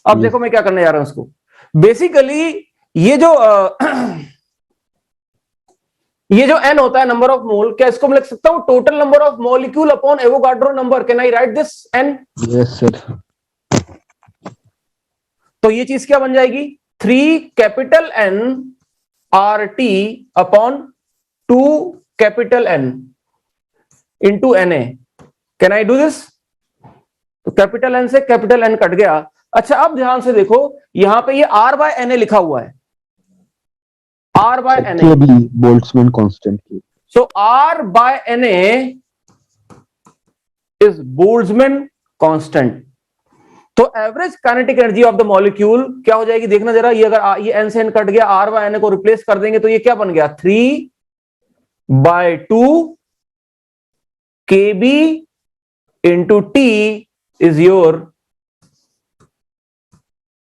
अब Yes. देखो मैं क्या करने जा रहा हूं उसको। बेसिकली ये जो ये जो n होता है नंबर ऑफ मोल, क्या इसको मैं लिख सकता हूं total number of molecule upon Avogadro number? Can I right this n? Yes, sir. तो ये चीज क्या बन जाएगी? 3 capital N RT upon 2 capital N into NA। Can I do this? तो कैपिटल N से कैपिटल N कट गया। अच्छा अब ध्यान से देखो, यहां पे ये R बाय NA लिखा हुआ है, R by NA। Kb, Boltzmann constant. So R by Na is Boltzmann constant। तो average kinetic energy of the molecule क्या हो जाएगी? देखना जरा, ये अगर ये n से n कट गया, R बाय Na को रिप्लेस कर देंगे तो ये क्या बन गया? 3 by 2 Kb into T is your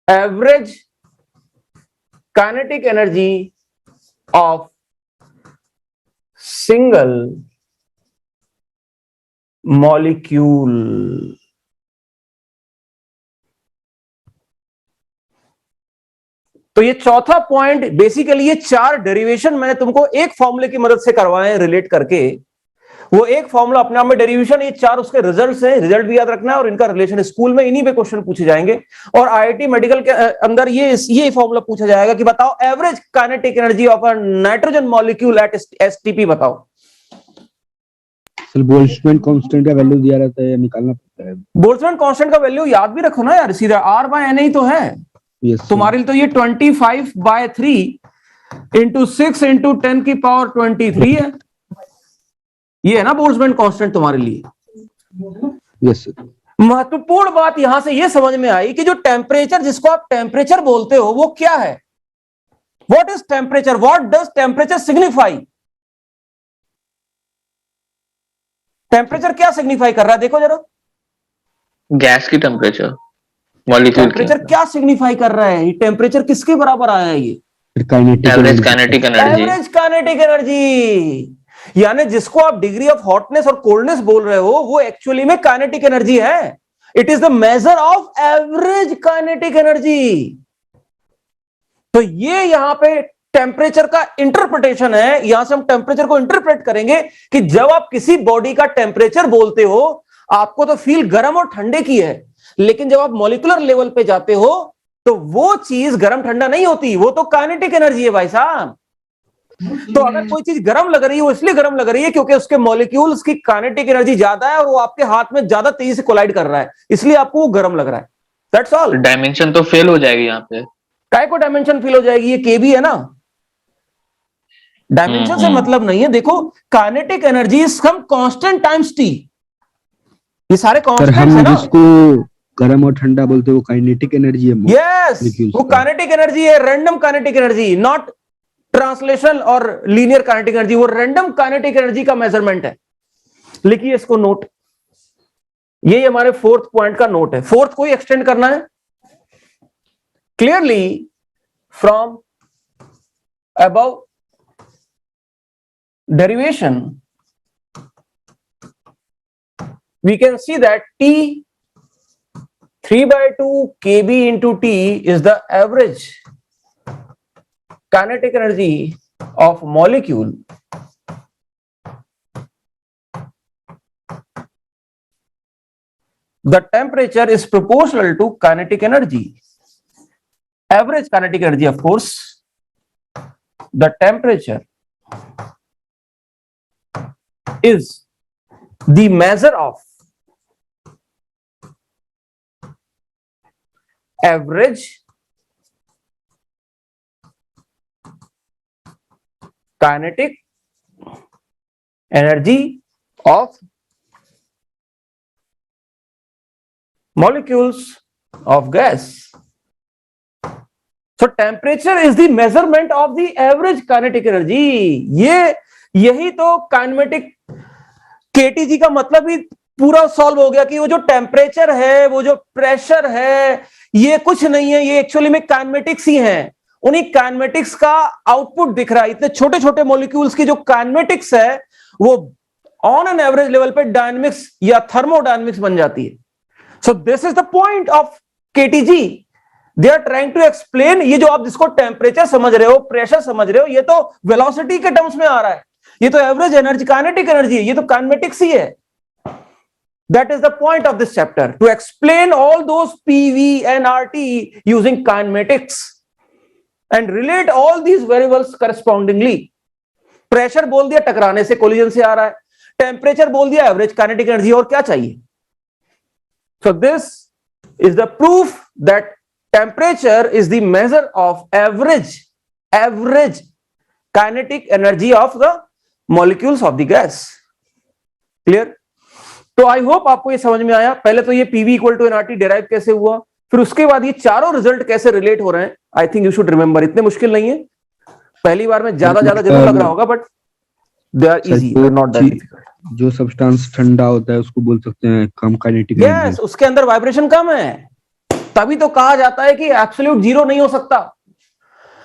average kinetic energy of single molecule। तो ये चौथा पॉइंट, बेसिकली ये 4 डेरिवेशन मैंने तुमको एक फॉर्मूले की मदद से करवाए रिलेट करके। वो एक फॉर्मूला अपने आप में डेरिवेशन, ये 4 उसके रिजल्ट्स हैं। रिजल्ट भी याद रखना है और इनका रिलेशन स्कूल में इन्हीं पे क्वेश्चन पूछे जाएंगे। और आईआईटी मेडिकल के अंदर ये फॉर्मूला पूछा जाएगा कि बताओ average kinetic energy of a nitrogen molecule eight STP बताओ। सर बोल्ट्जमैन कांस्टेंट का वैल्यू दिया रहता है या निकालना पड़ता है? बोल्ट्जमैन कांस्टेंट का वैल्यू याद भी रखो ना यार, सीधा R बाय NA ही तो है। Yes, sir. तुम्हारे लिए तो ये 25 बाय 3 इंटू 6 इंटू 10 की पावर 23 है। ये है ना बोल्ट्जमैन कांस्टेंट तुम्हारे लिए। Yes, sir. महत्वपूर्ण बात यहां से यह समझ में आई कि जो टेम्परेचर, जिसको आप टेम्परेचर बोलते हो, वो क्या है? What is temperature? What does temperature signify? Temperature क्या सिग्निफाई कर रहा है? देखो जरा, गैस की टेम्परेचर, मॉलिक्यूल की टेम्परेचर क्या सिग्निफाई कर रहा है? ये टेम्परेचर किसके बराबर आया है? ये Kinetic average energy. Kinetic energy. Average kinetic energy, यानी जिसको आप डिग्री ऑफ हॉटनेस और कोल्डनेस बोल रहे हो, वो एक्चुअली में काइनेटिक एनर्जी है। It is the measure of average kinetic energy. तो ये यहां पे टेम्परेचर का इंटरप्रिटेशन है। यहां से हम टेम्परेचर को इंटरप्रेट करेंगे कि जब आप किसी बॉडी का टेम्परेचर बोलते हो, आपको तो फील गर्म और ठंडे की है, लेकिन जब आप मॉलिक्यूलर लेवल पे जाते हो तो वो चीज गर्म ठंडा नहीं होती, वो तो काइनेटिक एनर्जी है भाई साहब। तो अगर कोई चीज गर्म लग रही है, वो इसलिए गर्म लग रही है क्योंकि उसके मॉलिक्यूल्स की काइनेटिक एनर्जी ज्यादा है और वो आपके हाथ में ज्यादा तेजी से कोलाइड कर रहा है, इसलिए आपको वो गर्म लग रहा है। That's all. डायमेंशन तो फेल हो जाएगी यहाँ पे। काय को डायमेंशन फील हो जाएगी? ये केबी है ना, डायमेंशन से मतलब नहीं है। देखो, kinetic energy is some constant times t. ये सारे सर कांस्टेंट्स हम है ना। जिसको गर्म और ठंडा बोलते हैं वो काइनेटिक एनर्जी है। यस, molecules वो का। काइनेटिक एनर्जी है, random kinetic energy, not translation और लीनियर काइनेटिक एनर्जी। वो रैंडम काइनेटिक एनर्जी का मेजरमेंट है। लिखिए इसको नोट, ये हमारे 4th पॉइंट का नोट है। 4th को ही एक्सटेंड करना है। Clearly from above derivation we can see that T 3/2 kb into T is the average kinetic energy of molecule the temperature is proportional to kinetic energy, average kinetic energy, of course. The temperature is the measure of average kinetic energy of molecules of gas. So temperature is the measurement of the average kinetic energy. यही तो kinematic KTG का मतलब ही पूरा solve हो गया कि वो जो टेम्परेचर है, वो जो प्रेशर है, ये कुछ नहीं है, ये एक्चुअली में काइनेमेटिक्स ही हैं। उन्हीं काइनेमेटिक्स का आउटपुट दिख रहा है। इतने छोटे छोटे मॉलिक्यूल्स की जो काइनेमेटिक्स है वो ऑन एन एवरेज लेवल पे डायनेमिक्स या थर्मोडायनेमिक्स बन जाती है। So this is the point of KTG. They are trying to explain ये जो आप जिसको टेम्परेचर समझ रहे हो, प्रेशर समझ रहे हो, ये तो वेलोसिटी के टर्म्स में आ रहा है। ये तो एवरेज एनर्जी, काइनेटिक एनर्जी है, ये तो काइनेमेटिक्स ही है। That is the point of this chapter, to explain all those PV and RT using kinematics and relate all these variables correspondingly. Pressure बोल दिया टकराने से, कोलिजन से आ रहा है। टेम्परेचर बोल दिया एवरेज काइनेटिक एनर्जी, और क्या चाहिए? So this is the proof that temperature is the measure of average kinetic energy of the molecules of the gas. Clear? तो आई होप आपको ये समझ में आया। पहले तो ये PV equal to nRT derive कैसे हुआ, फिर उसके बाद ये चारों रिजल्ट कैसे रिलेट हो रहे हैं। I think you should remember, इतने मुश्किल नहीं है, पहली बार में ज्यादा जरूर लग रहा होगा, but they are easy, they are not that difficult. जो सब्सटेंस ठंडा होता है उसको बोल सकते हैं कम काइनेटिक एनर्जी। यस, उसके अंदर वाइब्रेशन कम है, तभी तो कहा जाता है कि एब्सोल्यूट जीरो नहीं हो सकता।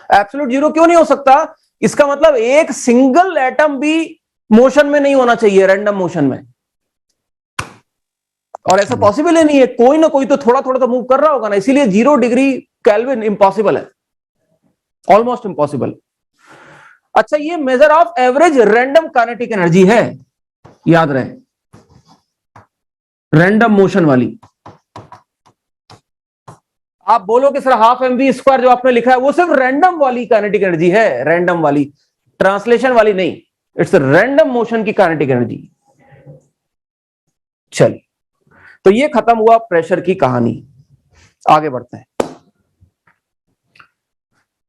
एब्सोल्यूट जीरो क्यों नहीं हो सकता? इसका मतलब एक सिंगल एटम भी मोशन में नहीं होना चाहिए, रैंडम मोशन में, और ऐसा पॉसिबल ही नहीं है। कोई ना कोई तो थोड़ा थोड़ा तो मूव कर रहा होगा ना, इसीलिए 0 डिग्री केल्विन इंपॉसिबल है, ऑलमोस्ट इंपॉसिबल। अच्छा, ये measure of average random kinetic energy है, याद रहे, रैंडम मोशन वाली। आप बोलोगे सर हाफ mv स्क्वायर जो आपने लिखा है वो सिर्फ रैंडम वाली काइनेटिक एनर्जी है, रैंडम वाली, ट्रांसलेशन वाली नहीं, इट्स रैंडम मोशन की काइनेटिक एनर्जी। चलिए, तो ये खत्म हुआ प्रेशर की कहानी। आगे बढ़ते हैं।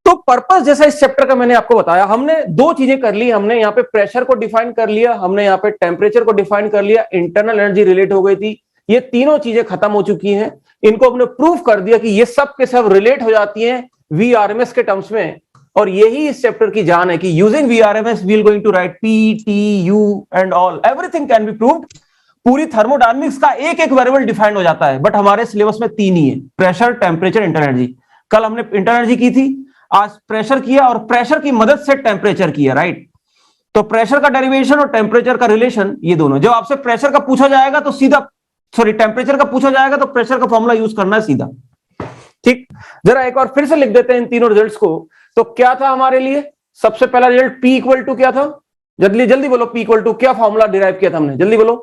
तो पर्पस जैसा इस चैप्टर का मैंने आपको बताया, हमने दो चीजें कर ली। हमने यहाँ पे प्रेशर को डिफाइन कर लिया, हमने यहाँ पे टेम्परेचर को डिफाइन कर लिया, इंटरनल एनर्जी रिलेट हो गई थी। ये तीनों चीजें खत्म हो चुकी हैं। इनको हमने प्रूफ कर दिया कि ये सब के सब रिलेट हो जाती हैं VRMS के टर्म्स में, और यही इस चैप्टर की जान है कि using VRMS we are going to write P, T, U and all, everything can be proved. पूरी थर्मोडायनेमिक्स का एक एक वेरिएबल डिफाइन हो जाता है, बट हमारे सिलेबस में तीन ही है, प्रेशर, टेम्परेचर, इंटरनल एनर्जी। कल हमने इंटरनल एनर्जी की थी, आज प्रेशर किया, और प्रेशर की मदद से टेम्परेचर किया, राइट। तो प्रेशर का डेरिवेशन और टेम्परेचर का रिलेशन, ये दोनों। जब आपसे प्रेशर का पूछा जाएगा तो सीधा, सॉरी टेम्परेचर का पूछा जाएगा तो प्रेशर का फॉर्मूला यूज करना है सीधा, ठीक। जरा एक और फिर से लिख देते हैं इन तीनों रिजल्ट्स को। तो क्या था हमारे लिए सबसे पहला रिजल्ट? P इक्वल टू क्या था? जल्दी जल्दी बोलो, P इक्वल टू क्या फॉर्मूला डिराइव किया था हमने, जल्दी बोलो,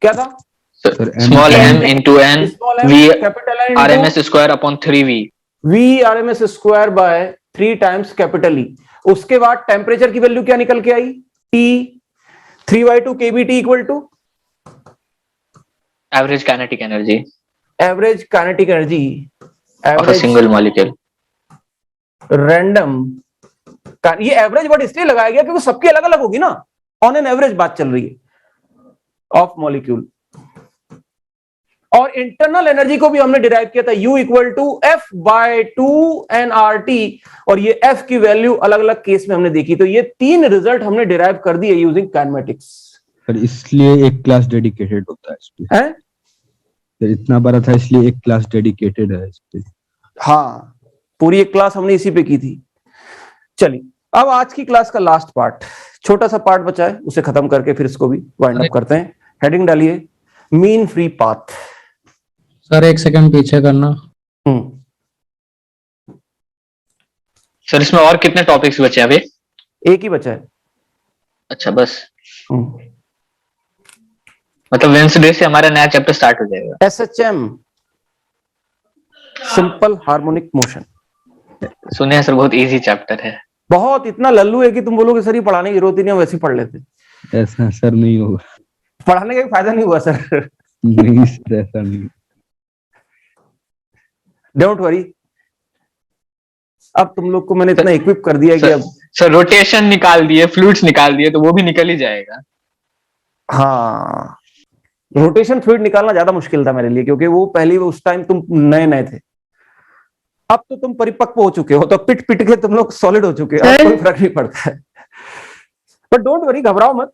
क्या था? स्मॉल m into n v RMS square upon 3v, V RMS square by 3 times capital E। उसके बाद टेम्परेचर की वैल्यू क्या निकल के आई? T 3/2 kBT equal to average kinetic energy average kinetic energy of a single molecule. Random, ये average word इसलिए लगाया गया क्योंकि सबकी अलग अलग होगी ना, ऑन एन एवरेज बात चल रही है ऑफ मॉलिक्यूल। और इंटरनल एनर्जी को भी हमने डिराइव किया था, U equal to F/2 nRT, और ये F की वैल्यू अलग अलग केस में हमने देखी। तो ये तीन रिजल्ट हमने डिराइव कर दिए यूजिंग काइनेमेटिक्स। पर इसलिए एक क्लास डेडिकेटेड होता है इस पे, है तो इतना बड़ा था इसलिए एक क्लास डेडिकेटेड है इस पे। हाँ, पूरी एक क्लास हमने इसी पे की थी। चलिए, अब आज की क्लास का लास्ट पार्ट, छोटा सा पार्ट बचा है, उसे खत्म करके फिर इसको भी वाइंड अप करते हैं। हेडिंग डालिए, मीन फ्री पाथ। सर एक सेकंड पीछे करना। सर इसमें और कितने टॉपिक्स बचे हैं अभी? एक ही बचा है। अच्छा, बस मतलब वेडनेसडे से हमारा नया चैप्टर स्टार्ट हो जाएगा। SHM, simple harmonic motion. सुने हैं सर, बहुत इजी चैप्टर है। बहुत, इतना लल्लू है कि तुम बोलोगे सर ये पढ़ाने की जरूरत ही नहीं, हम वैसे ही पढ़ लेते। ऐसा सर नहीं होगा, पढ़ाने का फायदा नहीं हुआ सर। नहीं सर, ऐसा नहीं। डोंट वरी, अब तुम लोग को मैंने इतना इक्विप कर दिया कि अब सर रोटेशन निकाल दिए, फ्लूइड्स निकाल दिए, तो वो भी निकल ही जाएगा। हाँ, रोटेशन फ्लूइड निकालना ज्यादा मुश्किल था मेरे लिए, क्योंकि वो पहली उस टाइम तुम नए नए थे। अब तो तुम परिपक्व हो चुके हो, तो पिट पिट के तुम लोग सॉलिड हो चुके हो, अब कोई फर्क नहीं पड़ता है। बट डोंट वरी, घबराओ मत,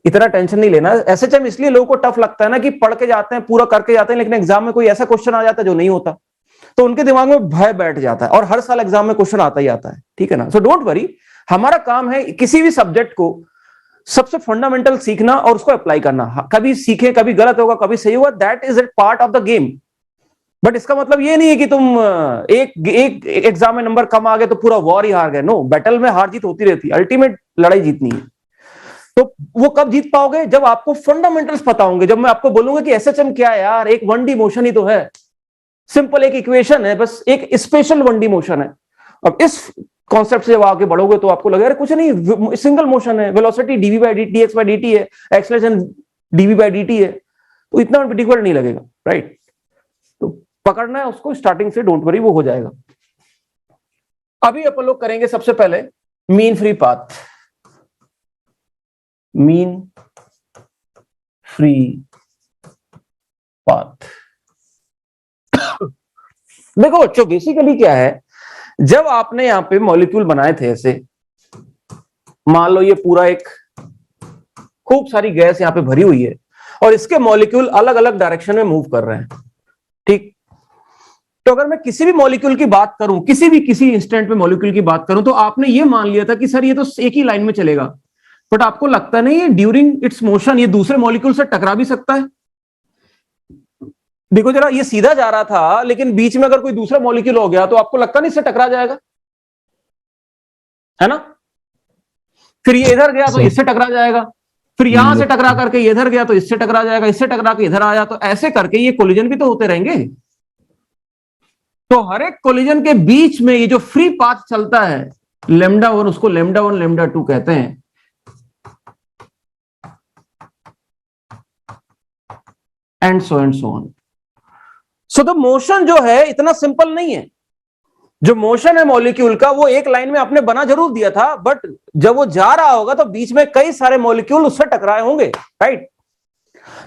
इतना टेंशन नहीं लेना। एसएचएम इसलिए लोगों को टफ लगता है ना, कि पढ़ के जाते हैं, पूरा करके जाते हैं, लेकिन एग्जाम में कोई ऐसा क्वेश्चन आ जाता है जो नहीं होता, तो उनके दिमाग में भय बैठ जाता है, और हर साल एग्जाम में क्वेश्चन आता ही आता है, ठीक है ना। सो डोंट वरी, हमारा काम है किसी भी सब्जेक्ट को सबसे फंडामेंटल सीखना और उसको अप्लाई करना। कभी सीखे, कभी गलत होगा, कभी सही होगा, that is a part of the game. But इसका मतलब ये नहीं है कि तुम एक एग्जाम में नंबर कम आ गए तो पूरा वॉर ही हार गए। नो, बैटल में हार जीत होती रहती है, अल्टीमेट लड़ाई जीतनी है। तो वो कब जीत पाओगे? जब आपको फंडामेंटल्स पता होंगे। जब मैं आपको बोलूंगा कि एसएचएम क्या है यार, एक 1D मोशन ही तो है, सिंपल एक इक्वेशन है, बस एक स्पेशल 1D मोशन है। अब इस कॉन्सेप्ट से जब आगे बढ़ोगे तो आपको लगेगा कुछ नहीं, सिंगल मोशन है, velocity dv by dt x by dt है, एक्सेलरेशन dv by dt है, तो इतना डिफिकल्ट नहीं लगेगा, राइट। तो पकड़ना है उसको स्टार्टिंग से, डोंट वरी, वो हो जाएगा। अभी अपन लोग करेंगे सबसे पहले mean free path. Mean free path देखो बच्चों, बेसिकली क्या है, जब आपने यहां पे मॉलिक्यूल बनाए थे ऐसे, मान लो ये पूरा एक खूब सारी गैस यहां पे भरी हुई है, और इसके मॉलिक्यूल अलग अलग डायरेक्शन में मूव कर रहे हैं, ठीक। तो अगर मैं किसी भी मॉलिक्यूल की बात करूं, किसी इंस्टेंट में मॉलिक्यूल की बात करूं, तो आपने ये मान लिया था कि सर ये तो एक ही लाइन में चलेगा, बट आपको लगता नहीं है ड्यूरिंग इट्स मोशन ये दूसरे मॉलिक्यूल से टकरा भी सकता है। देखो जरा, ये सीधा जा रहा था, लेकिन बीच में अगर कोई दूसरा मॉलिक्यूल हो गया तो आपको लगता नहीं इससे टकरा जाएगा, है ना। फिर ये इधर गया तो इससे टकरा जाएगा, फिर यहां से टकरा करके ये इधर गया तो इससे टकरा जाएगा, इससे टकरा के इधर आया, तो ऐसे करके ये कोलिजन भी तो होते रहेंगे। तो हर एक कोलिजन के बीच में ये जो फ्री पाथ चलता है λ1, उसको λ1 λ2 कहते हैं। And so on. So the motion जो है इतना सिंपल नहीं है। जो मोशन है मॉलिक्यूल का, वो एक लाइन में आपने बना जरूर दिया था, बट जब वो जा रहा होगा तो बीच में कई सारे मॉलिक्यूल उससे टकराए होंगे, राइट।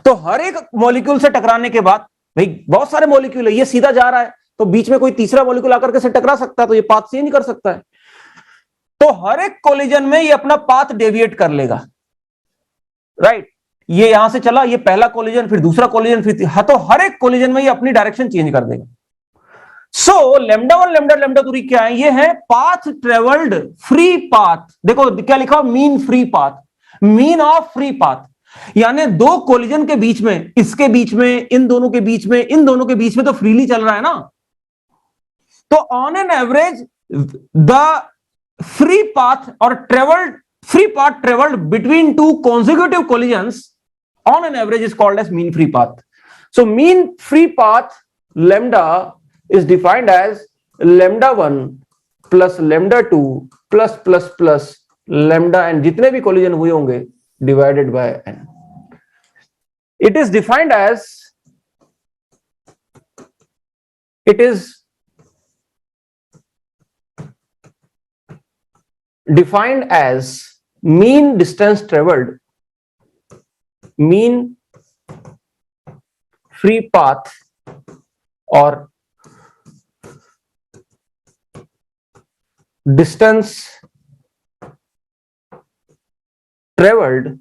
तो हर एक मॉलिक्यूल से टकराने के बाद, भाई बहुत सारे मॉलिक्यूल है, ये सीधा जा रहा है, तो बीच में कोई तीसरा मॉलिक्यूल आकर के से टकरा सकता है, तो ये पाथ चेंज कर सकता है। तो हर एक कोलिजन में ये अपना पाथ डेविएट कर लेगा, राइट। ये यहां से चला, ये पहला कोलिजन, फिर दूसरा कोलिजन, फिर हाँ, तो हर एक कोलिजन में ये अपनी डायरेक्शन चेंज कर देगा। सो λ1 λ2 क्या है? ये है पाथ ट्रेवल्ड फ्री पाथ। देखो क्या लिखा, mean free path, mean of free path, यानी दो कोलिजन के बीच में, इसके बीच में, इन दोनों के बीच में, इन दोनों के बीच में तो फ्रीली चल रहा है ना। तो on an average the free path और travelled free path traveled between two consecutive collisions on an average is called as mean free path. So mean free path lambda is defined as λ1 plus λ2 plus lambda and जितने भी collision हुए होंगे divided by n. It is defined as mean distance traveled, mean free path or distance traveled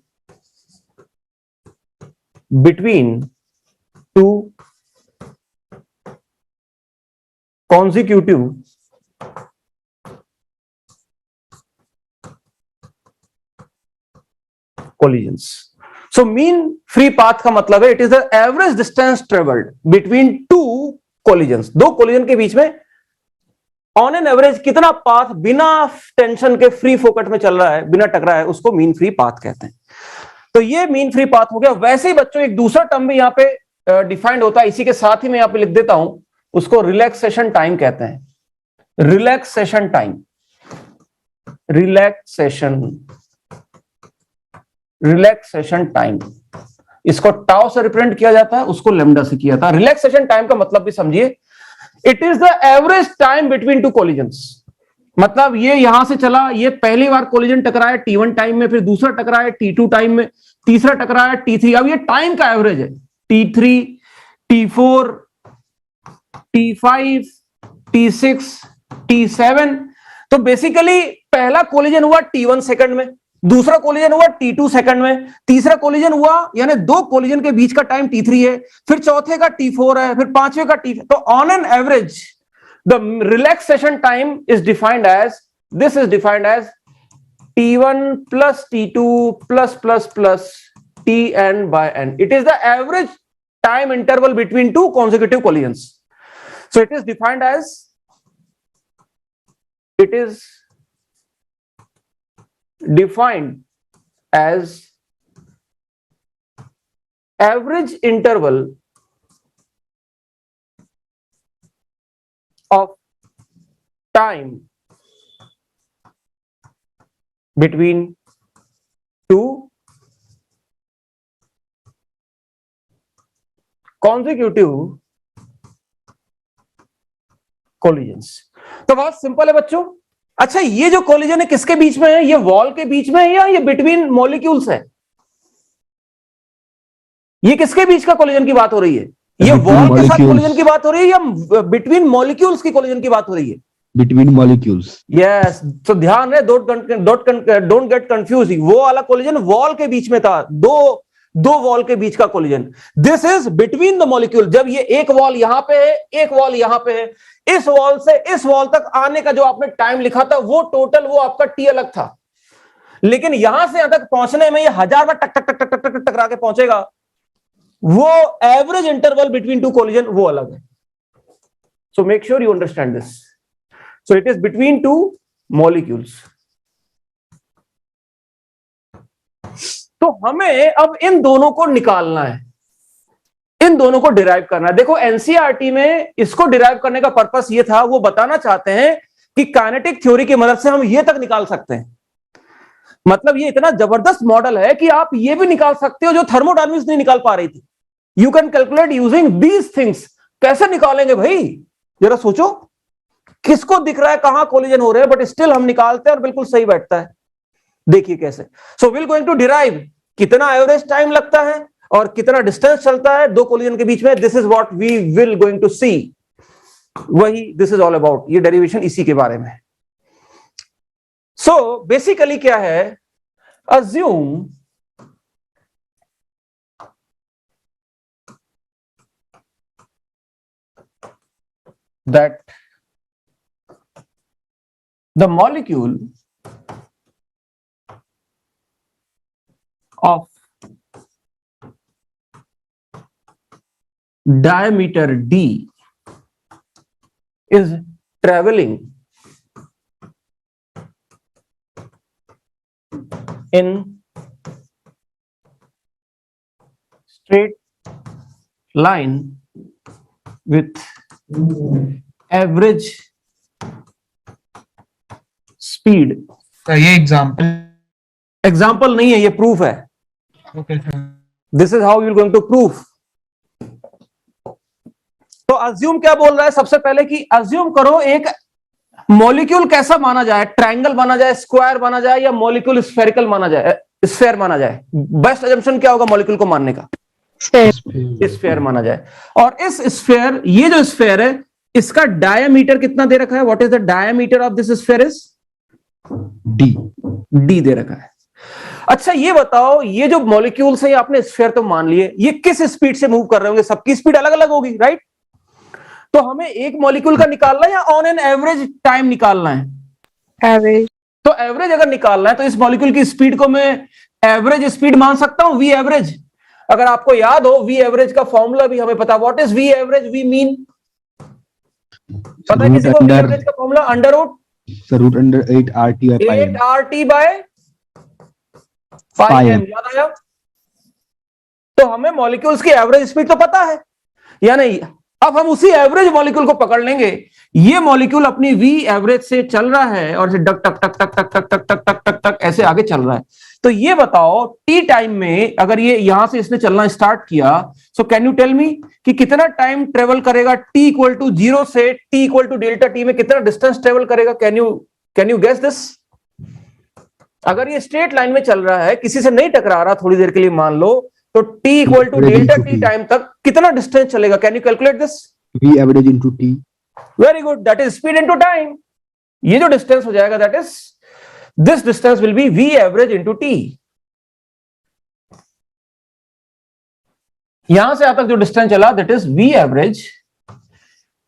between two consecutive collisions. So mean free path का मतलब है, it is the average distance traveled between two collisions. दो collision के बीच में on an average कितना path बिना tension के फ्री फोकट में चल रहा है, बिना टकरा है, उसको मीन फ्री पाथ कहते हैं। तो ये मीन फ्री पाथ हो गया। वैसे ही बच्चों एक दूसरा टर्म भी यहाँ पे डिफाइंड होता है, इसी के साथ ही मैं यहाँ पे लिख देता हूं, उसको रिलैक्सेशन टाइम कहते हैं। रिलैक्सेशन टाइम, रिलैक्सेशन टाइम, इसको टाउ से रिप्रेजेंट किया जाता है, उसको लैम्डा से किया था। रिलैक्सेशन टाइम का मतलब भी समझिए, it is the average time between to collisions. मतलब ये यहां से चला, ये पहली बार कोलिजन टकराया T1 टाइम में, फिर दूसरा टकराया T2 टाइम में, तीसरा टकराया T3। अब ये टाइम का एवरेज है, T3, T4, T5, T6, T7। तो बेसिकली पहला कोलिजन हुआ T1 सेकंड में, दूसरा कोलिजन हुआ T2 सेकंड में, तीसरा कोलिजन हुआ, यानी दो कोलिजन के बीच का टाइम T3 है, फिर चौथे का T4 है, फिर पांचवें का T। तो on an average the relaxation time is defined as, this is defined as T1 plus T2 plus Tn by n. It is the average time interval between two consecutive collisions. So it is defined as, it is defined as average interval of time between two consecutive collisions। तो बहुत simple है बच्चों। अच्छा, ये जो collision है किसके बीच में है? ये वॉल के बीच में है या ये बिटवीन मॉलिक्यूल्स है? ये किसके बीच का कोलिजन की बात हो रही है? ये वॉल के साथ कोलिजन की बात हो रही है या बिटवीन मॉलिक्यूल्स की कोलिजन की बात हो रही है? Between molecules. यस, तो ध्यान है, डोंट गेट कंफ्यूज। वो वाला कोलिजन वॉल के बीच में था, दो वॉल के बीच का collision. This is between the molecule. जब ये एक वॉल यहां पे है, एक वॉल यहां पे है, इस वॉल से इस वॉल तक आने का जो आपने टाइम लिखा था वो टोटल, वो आपका टी अलग था, लेकिन यहां से यहां तक पहुंचने में ये 1000 बार टक टक टक टक टक टक टकरा के पहुंचेगा। वो average interval between two collision वो अलग है। सो make sure you understand this. So it is between two molecules. तो हमें अब इन दोनों को निकालना है, इन दोनों को डिराइव करना है। देखो एनसीईआरटी में इसको डिराइव करने का पर्पस ये था, वो बताना चाहते हैं कि काइनेटिक थ्योरी की मदद से हम ये तक निकाल सकते हैं। मतलब ये इतना जबरदस्त मॉडल है कि आप ये भी निकाल सकते हो जो थर्मोडायनामिक्स नहीं निकाल पा रही थी। You can calculate using these things. कैसे निकालेंगे भाई, जरा सोचो। किसको दिख रहा है कहां कोलिजन हो रहे हैं, बट स्टिल हम निकालते हैं और बिल्कुल सही बैठता है। देखिए कैसे। So we will going to derive कितना एवरेज टाइम लगता है और कितना डिस्टेंस चलता है दो कोलिजन के बीच में। This is what we will going to see. वही दिस इज ऑल अबाउट, ये डेरिवेशन इसी के बारे में। सो बेसिकली क्या है, assume that the molecule of diameter d is traveling in straight line with average speed। ये एग्जाम्पल नहीं है, ये प्रूफ है। This is how you going to proof. तो अज्यूम क्या बोल रहा है, सबसे पहले कि अज्यूम करो एक मॉलिक्यूल कैसा माना जाए, ट्रायंगल माना जाए, स्क्वायर माना जाए, या मॉलिक्यूल स्फेरिकल माना जाए, स्फेयर माना जाए। बेस्ट अजम्पशन क्या होगा मॉलिक्यूल को मानने का? स्फेयर माना जाए। और इस स्फेयर, ये जो स्फेयर है इसका डायमीटर कितना दे रखा है? What is the diameter of this sphere? Is D दे रखा है। अच्छा ये बताओ, ये जो मॉलिक्यूल्स है, आपने स्फेयर तो मान लिए, ये किस स्पीड से मूव कर रहे होंगे? सबकी स्पीड अलग अलग होगी, राइट? तो हमें एक मॉलिक्यूल का निकालना है या ऑन एन एवरेज टाइम निकालना है? एवरेज। तो एवरेज अगर निकालना है तो इस मॉलिक्यूल की स्पीड को मैं एवरेज स्पीड मान सकता हूं, वी एवरेज। अगर आपको याद हो, वी एवरेज का फॉर्मूला भी हमें पता। What is v average? V mean पता है किसी को? वी एवरेज का formula under root under 8 RT by 8 RT by 5m। याद आया? तो हमें मॉलिक्यूल्स की एवरेज स्पीड तो पता है या नहीं? अब हम उसी एवरेज मॉलिक्यूल को पकड़ लेंगे। ये मॉलिक्यूल अपनी वी एवरेज से चल रहा है और टक टक टक टक टक टक टक टक टक टक टक ऐसे आगे चल रहा है। तो ये बताओ टी टाइम में अगर ये यहां से इसने चलना स्टार्ट किया, so can you tell me कि कितना टाइम ट्रेवल करेगा टी इक्वल टू 0 से t equal to delta t में कितना डिस्टेंस ट्रेवल करेगा? Can you guess this? अगर ये स्ट्रेट लाइन में चल रहा है, किसी से नहीं टकरा रहा, थोड़ी देर के लिए मान लो, तो t equal to delta T time तक कितना डिस्टेंस चलेगा? Can you calculate this? V average into T. Very good, that is speed into time. ये जो डिस्टेंस हो जाएगा that is this distance will be V average into t. यहां से यहां तक जो डिस्टेंस चला that is V average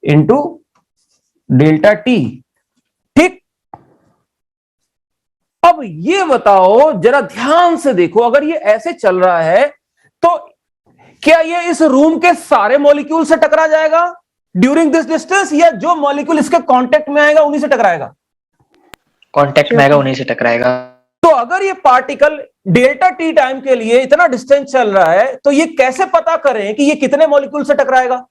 into delta t. ठीक, अब ये बताओ, जरा ध्यान से देखो, अगर ये ऐसे चल रहा है तो क्या ये इस रूम के सारे मॉलिक्यूल से टकरा जाएगा ड्यूरिंग दिस डिस्टेंस, या जो मॉलिक्यूल इसके कांटेक्ट में आएगा उन्हीं से टकराएगा? कांटेक्ट में आएगा उन्हीं से टकराएगा। तो अगर ये पार्टिकल डेल्टा टी टाइम के लिए इतना डिस्टेंस चल रहा है तो ये कैसे पता करें कि ये कितने मॉलिक्यूल से टकराएगा?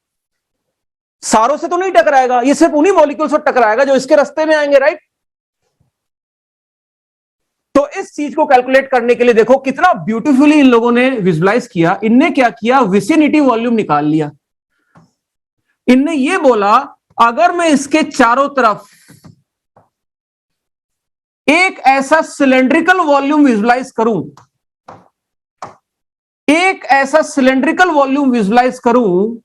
सारों से तो नहीं टकराएगा, ये सिर्फ उन्हीं मॉलिक्यूल से टकराएगा जो इसके रास्ते में आएंगे, राइट? तो इस चीज को कैलकुलेट करने के लिए देखो कितना ब्यूटीफुली इन लोगों ने विजुलाइज किया। इनने क्या किया, विसिनिटी वॉल्यूम निकाल लिया। इनने ये बोला अगर मैं इसके चारों तरफ एक ऐसा सिलेंड्रिकल वॉल्यूम विजुलाइज करूं, एक ऐसा सिलेंड्रिकल वॉल्यूम विजुलाइज करूं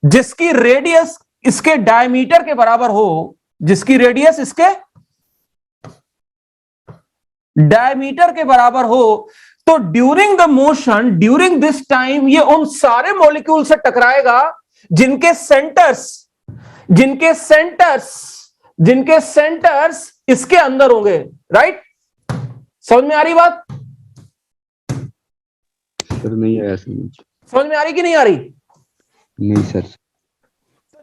जिसकी रेडियस इसके डायमीटर के बराबर हो, जिसकी रेडियस इसके डायमीटर के बराबर हो, तो during the motion, during this time ये उन सारे मॉलिक्यूल से टकराएगा जिनके सेंटर्स इसके अंदर होंगे, राइट? समझ में आ रही बात? सर नहीं आया समझ में आ रही कि नहीं आ रही? नहीं सर।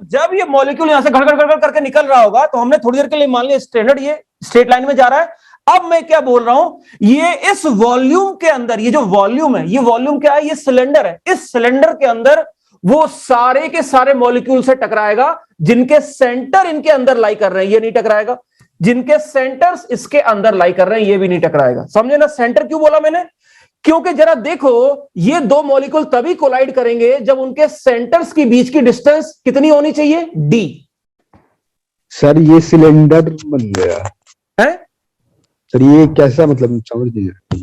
जब ये मॉलिक्यूल यहां से घड़ घड़ करके निकल रहा होगा तो हमने थोड़ी देर के लिए मान लिया स्टैंडर्ड ये स्ट्रेट लाइन में जा रहा है। अब मैं क्या बोल रहा हूं, ये इस वॉल्यूम के अंदर, ये जो वॉल्यूम है, ये वॉल्यूम क्या है? ये सिलेंडर है। इस सिलेंडर के अंदर वो सारे के सारे मॉलिक्यूल से टकराएगा जिनके सेंटर इनके अंदर लाई कर रहे हैं, ये नहीं टकराएगा। जिनके सेंटर्स इसके अंदर लाई कर रहे हैं, ये भी नहीं टकराएगा। समझे ना? सेंटर क्यों बोला मैंने? क्योंकि जरा देखो, ये दो मॉलिक्यूल तभी कोलाइड करेंगे जब उनके सेंटर्स के बीच की डिस्टेंस कितनी होनी चाहिए? d। सर ये सिलेंडर बन गया है सर, ये कैसा, मतलब समझ नहीं आया।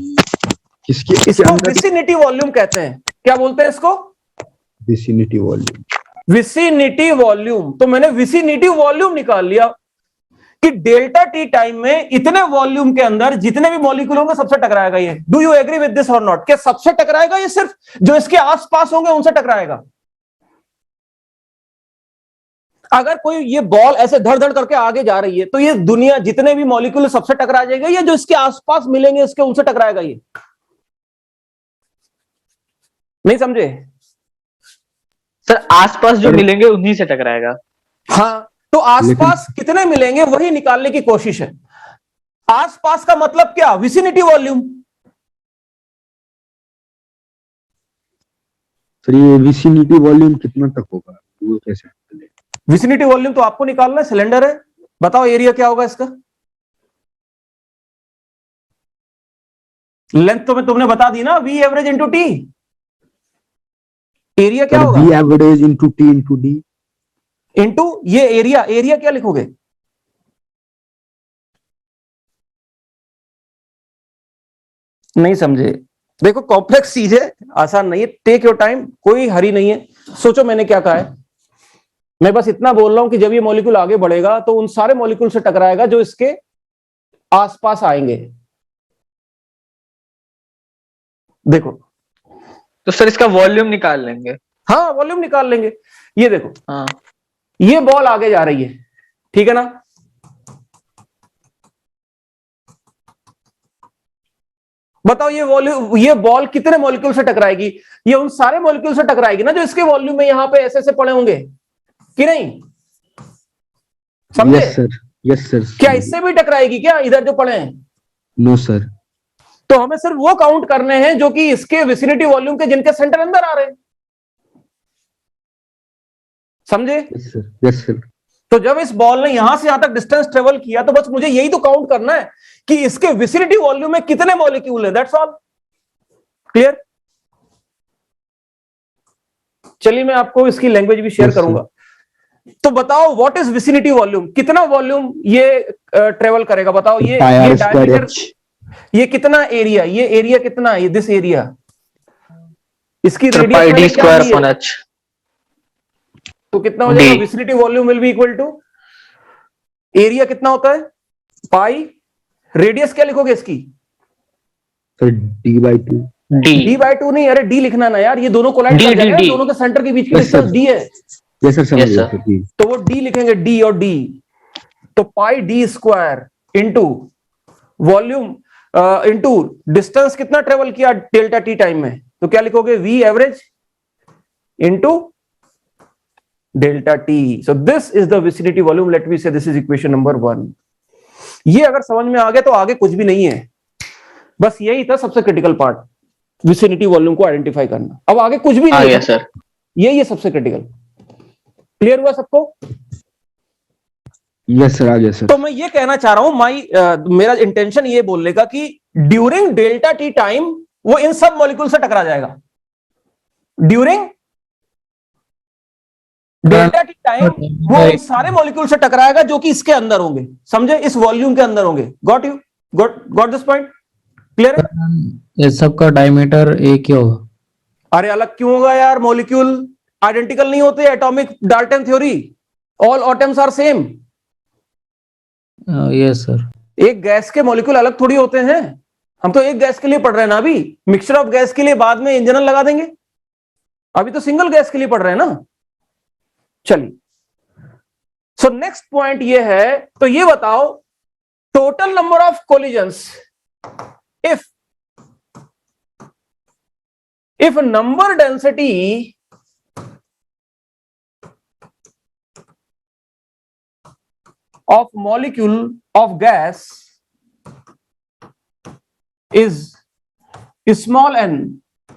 किसके इसको विसिनिटी वॉल्यूम कहते हैं। क्या बोलते हैं इसको? Vicinity volume. Vicinity volume. तो मैंने विसिनिटी वॉल्यूम निकाल लिया कि डेल्टा टी टाइम में इतने वॉल्यूम के अंदर जितने भी मॉलिक्यूल होंगे सबसे टकराएगा ये। Do you agree with this और नॉट? क्या सबसे टकराएगा? ये सिर्फ जो इसके आसपास होंगे उनसे टकराएगा। अगर कोई ये बॉल ऐसे धड़ धड़ करके आगे जा रही है तो ये दुनिया जितने भी मॉलिक्यूल सबसे टकरा जाएगा, या जो इसके आसपास मिलेंगे इसके उनसे टकराएगा? ये नहीं समझे? सर आसपास जो मिलेंगे उन्हीं से टकराएगा। हाँ, तो आसपास कितने मिलेंगे वही निकालने की कोशिश है। आसपास का मतलब क्या? Vicinity volume. सर ये विसिनिटी वॉल्यूम कितना तक होगा, वो कैसे? विसिनिटी वॉल्यूम तो आपको निकालना है, सिलेंडर है। बताओ एरिया क्या होगा इसका? लेंथ तो मैं तुमने बता दी ना, V average into T. Area क्या होगा? V average into T into D into ये एरिया क्या लिखोगे? नहीं समझे? देखो कॉम्प्लेक्स चीज है, आसान नहीं है। टेक योर टाइम, कोई हरी नहीं है। सोचो मैंने क्या कहा है। मैं बस इतना बोल रहा हूं कि जब ये मॉलिक्यूल आगे बढ़ेगा तो उन सारे मॉलिक्यूल से टकराएगा जो इसके आसपास आएंगे। देखो, तो सर इसका वॉल्यूम निकाल लेंगे। हाँ वॉल्यूम निकाल लेंगे। ये देखो, हाँ ये बॉल आगे जा रही है, ठीक है ना? बताओ ये बॉल कितने मॉलिक्यूल से टकराएगी? ये उन सारे मॉलिक्यूल से टकराएगी ना जो इसके वॉल्यूम में यहां पे ऐसे ऐसे पड़े होंगे, कि नहीं? समझे? Yes sir. क्या इससे भी टकराएगी क्या, इधर जो पड़े हैं? No sir. तो हमें सिर्फ वो काउंट करने हैं जो कि इसके विसिनिटी वॉल्यूम के जिनके सेंटर अंदर आ रहे हैं। समझे? Yes sir. तो जब इस बॉल ने यहां से यहां तक डिस्टेंस ट्रेवल किया तो बस मुझे यही तो काउंट करना है कि इसके विसिनिटी वॉल्यूम में कितने मॉलिक्यूल है, दैट्स ऑल। क्लियर? चलिए मैं आपको इसकी लैंग्वेज भी शेयर Yes, sir. करूंगा। तो बताओ व्हाट इज विसिनिटी वॉल्यूम, कितना वॉल्यूम ये ट्रेवल करेगा, बताओ। ये pi r square diameter, h. ये कितना एरिया, ये एरिया कितना है, दिस एरिया, इसकी Sir, रेडियस pi d मैंने क्या square दी है, upon h. तो कितना हो जाएगा, D. Vicinity volume will be equal to area कितना होता है पाई, रेडियस क्या लिखोगे इसकी, Sir, d by 2. D. D by two नहीं, अरे डी लिखना ना यार, ये दोनों कोलाइड D, कर D, जाएगा, D. दोनों के सेंटर के बीच की Yes, डिस्टेंस sir. डी है, Yes, sir, समझ Yes, गया sir. sir, जी. तो वो डी लिखेंगे, डी और डी, तो pi D square into volume into distance कितना ट्रेवल किया डेल्टा टी टाइम में, तो क्या लिखोगे, V average into delta T. So this is the vicinity volume, let me say this is equation number 1। ये अगर समझ में आ गया तो आगे कुछ भी नहीं है, बस यही था सबसे क्रिटिकल पार्ट, विसिनिटी वॉल्यूम को आइडेंटिफाई करना। अब आगे कुछ भी आ नहीं गया है, सर। यही है सबसे क्रिटिकल। क्लियर हुआ सबको? Yes, sir, आ गया sir. तो मैं ये कहना चाह रहा हूं, मेरा इंटेंशन ये बोलने का कि ड्यूरिंग डेल्टा टी टाइम वो इन सब मॉलिक्यूल से टकरा जाएगा, ड्यूरिंग डेल्टा टी टाइम वो इन सारे मॉलिक्यूल से टकराएगा जो कि इसके अंदर होंगे, समझे, इस वॉल्यूम के अंदर होंगे। Got you, got this point? Clear है? इस सब का डायमीटर एक ही होगा। अरे अलग क्यों होगा यार, मॉलिक्यूल आइडेंटिकल नहीं होते, atomic Dalton theory, all atoms are same. Yes sir. एक गैस के मॉलिक्यूल अलग थोड़ी होते हैं, हम तो एक गैस के लिए पढ़ रहे हैं ना अभी, मिक्सचर ऑफ गैस के लिए बाद में इंजनल लगा देंगे, अभी तो सिंगल गैस के लिए पढ़ रहे हैं ना। चलिए, सो नेक्स्ट पॉइंट ये है, तो ये बताओ total number of collisions if number density of molecule of gas is small n,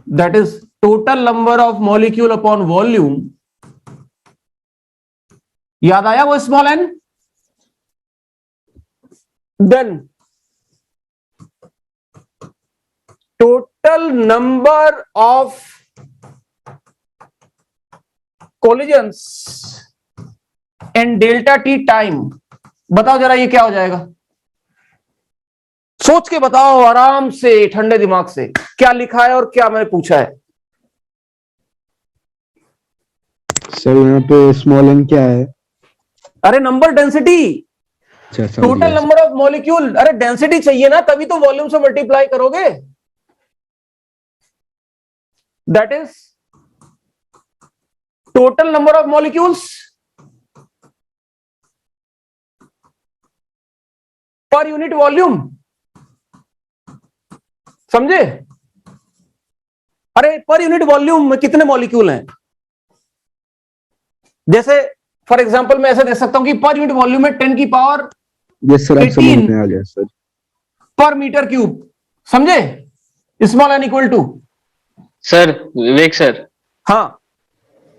that is total number of molecule upon volume, याद आया वो small n, then total number of collisions in delta t time, बताओ जरा ये क्या हो जाएगा, सोच के बताओ आराम से ठंडे दिमाग से, क्या लिखा है और क्या मैंने पूछा है। सर यहाँ पे स्मॉल n क्या है? अरे नंबर डेंसिटी, अच्छा, समझ टोटल गया नंबर ऑफ मॉलिक्यूल, अरे डेंसिटी चाहिए ना, तभी तो वॉल्यूम से मल्टीप्लाई करोगे, that is total number of molecules per unit volume, समझे। अरे पर यूनिट वॉल्यूम में कितने मॉलिक्यूल हैं, जैसे फॉर एग्जांपल मैं ऐसे दे सकता हूं कि पर यूनिट वॉल्यूम में 10 की पावर यस सर, आप समझ 18 में आ गया सर। पर मीटर क्यूब, समझे, small n equal to. Sir Vivek sir, हाँ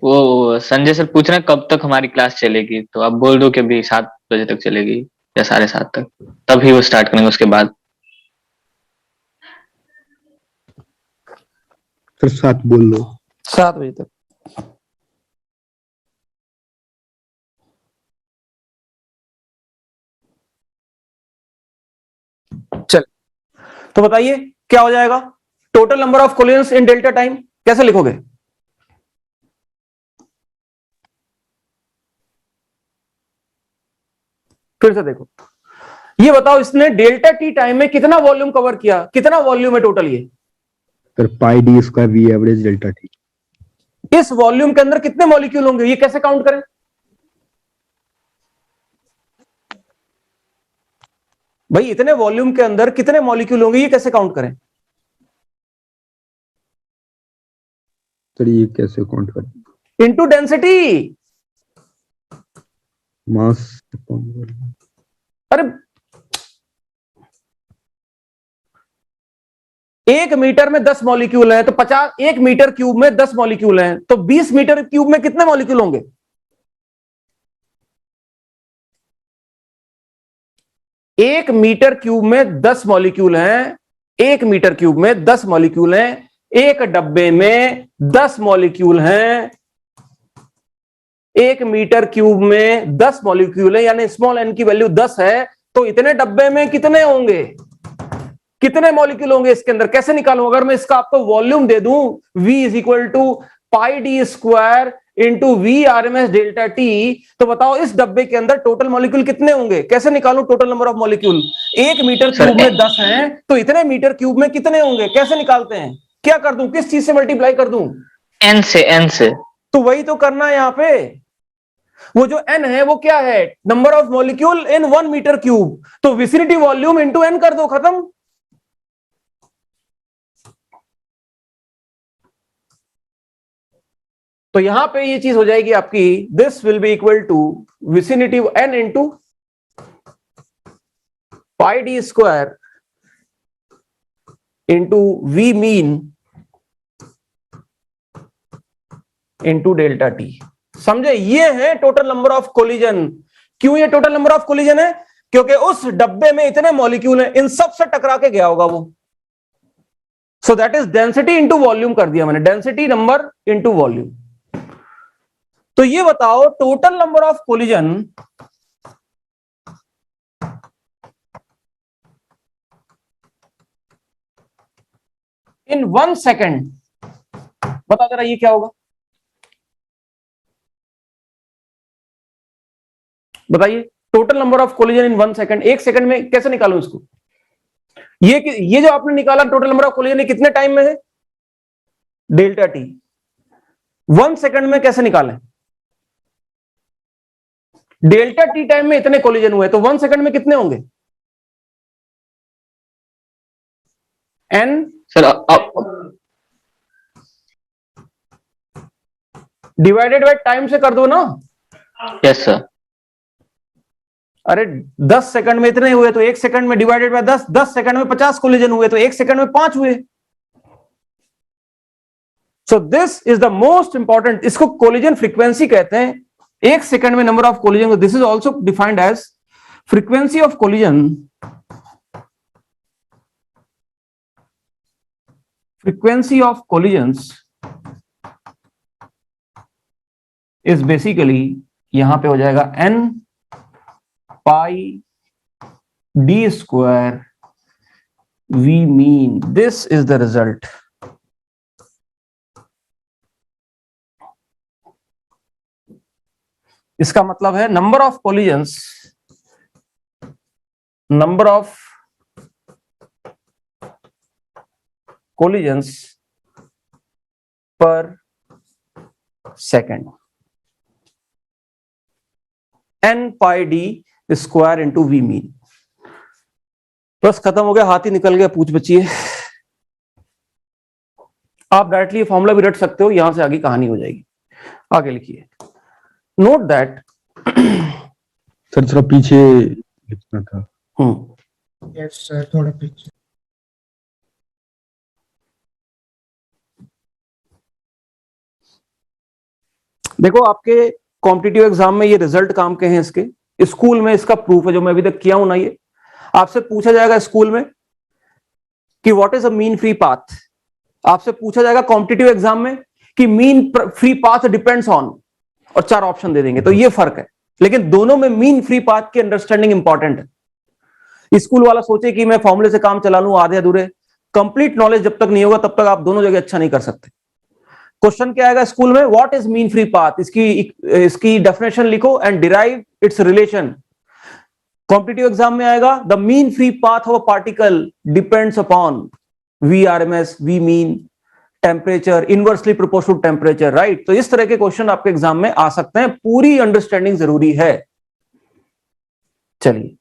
वो संजय सर पूछ रहे हैं कब तक हमारी क्लास चलेगी, तो आप बोल दो कि अभी 7 बजे तक चलेगी या 7:30 तक, तभी वो स्टार्ट करेंगे उसके बाद। सर 7 बोल दो। 7 बजे तक। चल, तो बताइए क्या हो जाएगा, total number of collisions in delta time कैसे लिखोगे, फिर से देखो, ये बताओ इसने डेल्टा टी टाइम में कितना वॉल्यूम कवर किया, कितना वॉल्यूम है टोटल, ये sir pi D square v average delta t. इस वॉल्यूम के अंदर कितने मॉलिक्यूल होंगे, ये कैसे काउंट करें, भाई इतने वॉल्यूम के अंदर कितने मॉलिक्यूल होंगे, ये कैसे काउंट करें। सर ये कैसे काउंट करें? इनटू डेंसिटी, मास। अरे 1 मीटर में 10 मॉलिक्यूल हैं, तो 1 मीटर क्यूब में 10 मॉलिक्यूल हैं, तो 20 मीटर क्यूब में कितने मॉलिक्यूल होंगे, 1 मीटर क्यूब में 10 मॉलिक्यूल हैं, 1 मीटर क्यूब में 10 मॉलिक्यूल हैं, एक डब्बे में 10 मॉलिक्यूल हैं, 1 मीटर क्यूब में 10 मॉलिक्यूल है, यानी स्मॉल एन की वैल्यू 10 है। तो इतने डब्बे में कितने होंगे, कितने मॉलिक्यूल होंगे इसके अंदर, कैसे निकालूं? अगर मैं इसका आपको वॉल्यूम दे दूं, V is equal to pi D square into v R M S delta t, तो बताओ इस डब्बे के अंदर टोटल मॉलिक्यूल कितने होंगे? कैसे निकालूं total number of molecule? 1 meter sir, cube में 10 हैं, तो इतने मीटर क्यूब में कितने होंगे, कैसे निकालते हैं? क्या कर दूं, किस चीज से मल्टीप्लाई कर दूं? एन से। तो वही तो करना है यहां पे। वो जो n है वो क्या है? Number of molecule in 1 meter cube. तो विसिनिटी वॉल्यूम इंटू n कर दो, खत्म। तो यहां पे ये चीज हो जाएगी आपकी, this will be equal to vicinity n into pi D square into we mean into delta t. समझे? ये है टोटल नंबर ऑफ कोलिजन। क्यों ये टोटल नंबर ऑफ कोलिजन है? क्योंकि उस डब्बे में इतने मॉलिक्यूल हैं, इन सब से टकरा के गया होगा वो। So that is density into volume कर दिया मैंने, डेंसिटी नंबर इंटू वॉल्यूम। तो ये बताओ total number of collision in 1 second, बता जरा ये क्या होगा, बताइए। Total number of collision in 1 second, 1 second में कैसे निकालूं इसको? ये जो आपने निकाला टोटल नंबर ऑफ कोलिजन, कितने टाइम में है? Delta T. 1 सेकेंड में कैसे निकालें? डेल्टा टी टाइम में इतने कोलिजन हुए, तो 1 सेकेंड में कितने होंगे? N sir divided by time से कर दो ना। Yes sir. अरे 10 सेकंड में इतने हुए, तो 1 सेकंड में डिवाइडेड बाय 10, 10 सेकंड में 50 कोलिजन हुए, तो 1 सेकंड में 5 हुए। So this is the most important, इसको कोलिजन फ्रीक्वेंसी कहते हैं। 1 सेकंड में number of collision, this is also defined as frequency of collision. Frequency of collisions is basically, यहां पे हो जाएगा n pi D square V mean. This is the result. इसका मतलब है number of collisions, number of collisions per second, n pi D square into we mean. बस खत्म हो गया, हाथ ही निकल गया, पूछ बची है। आप डायरेक्टली फॉर्मूला भी रट सकते हो, यहां से आगे कहानी हो जाएगी। आगे लिखिए, नोट दैट। सर थोड़ा पीछे लिखना था। यस सर, थोड़ा पीछे। देखो आपके कॉम्पिटिटिव एग्जाम में ये रिजल्ट काम के हैं इसके, स्कूल में इसका प्रूफ है जो मैं अभी तक किया हूं ना। ये आपसे पूछा जाएगा स्कूल में कि what is a mean free path. आपसे पूछा जाएगा कॉम्पिटिटिव एग्जाम में कि mean free path depends on, और 4 ऑप्शन दे देंगे। तो ये फर्क है, लेकिन दोनों में मीन फ्री पाथ की अंडरस्टैंडिंग इंपॉर्टेंट है। स्कूल वाला सोचे कि मैं फॉर्मूले से काम चला लूं आधे अधूरे, कंप्लीट नॉलेज जब तक नहीं होगा तब तक आप दोनों जगह अच्छा नहीं कर सकते। क्वेश्चन क्या आएगा स्कूल में, what is mean free path, इसकी डेफिनेशन लिखो and derive its relation. Competitive exam में आएगा the mean free path of a particle depends upon v R M s, v mean, temperature, inversely proportional temperature, right. तो इस तरह के question आपके exam में आ सकते हैं, पूरी अंडरस्टैंडिंग जरूरी है। चलिए,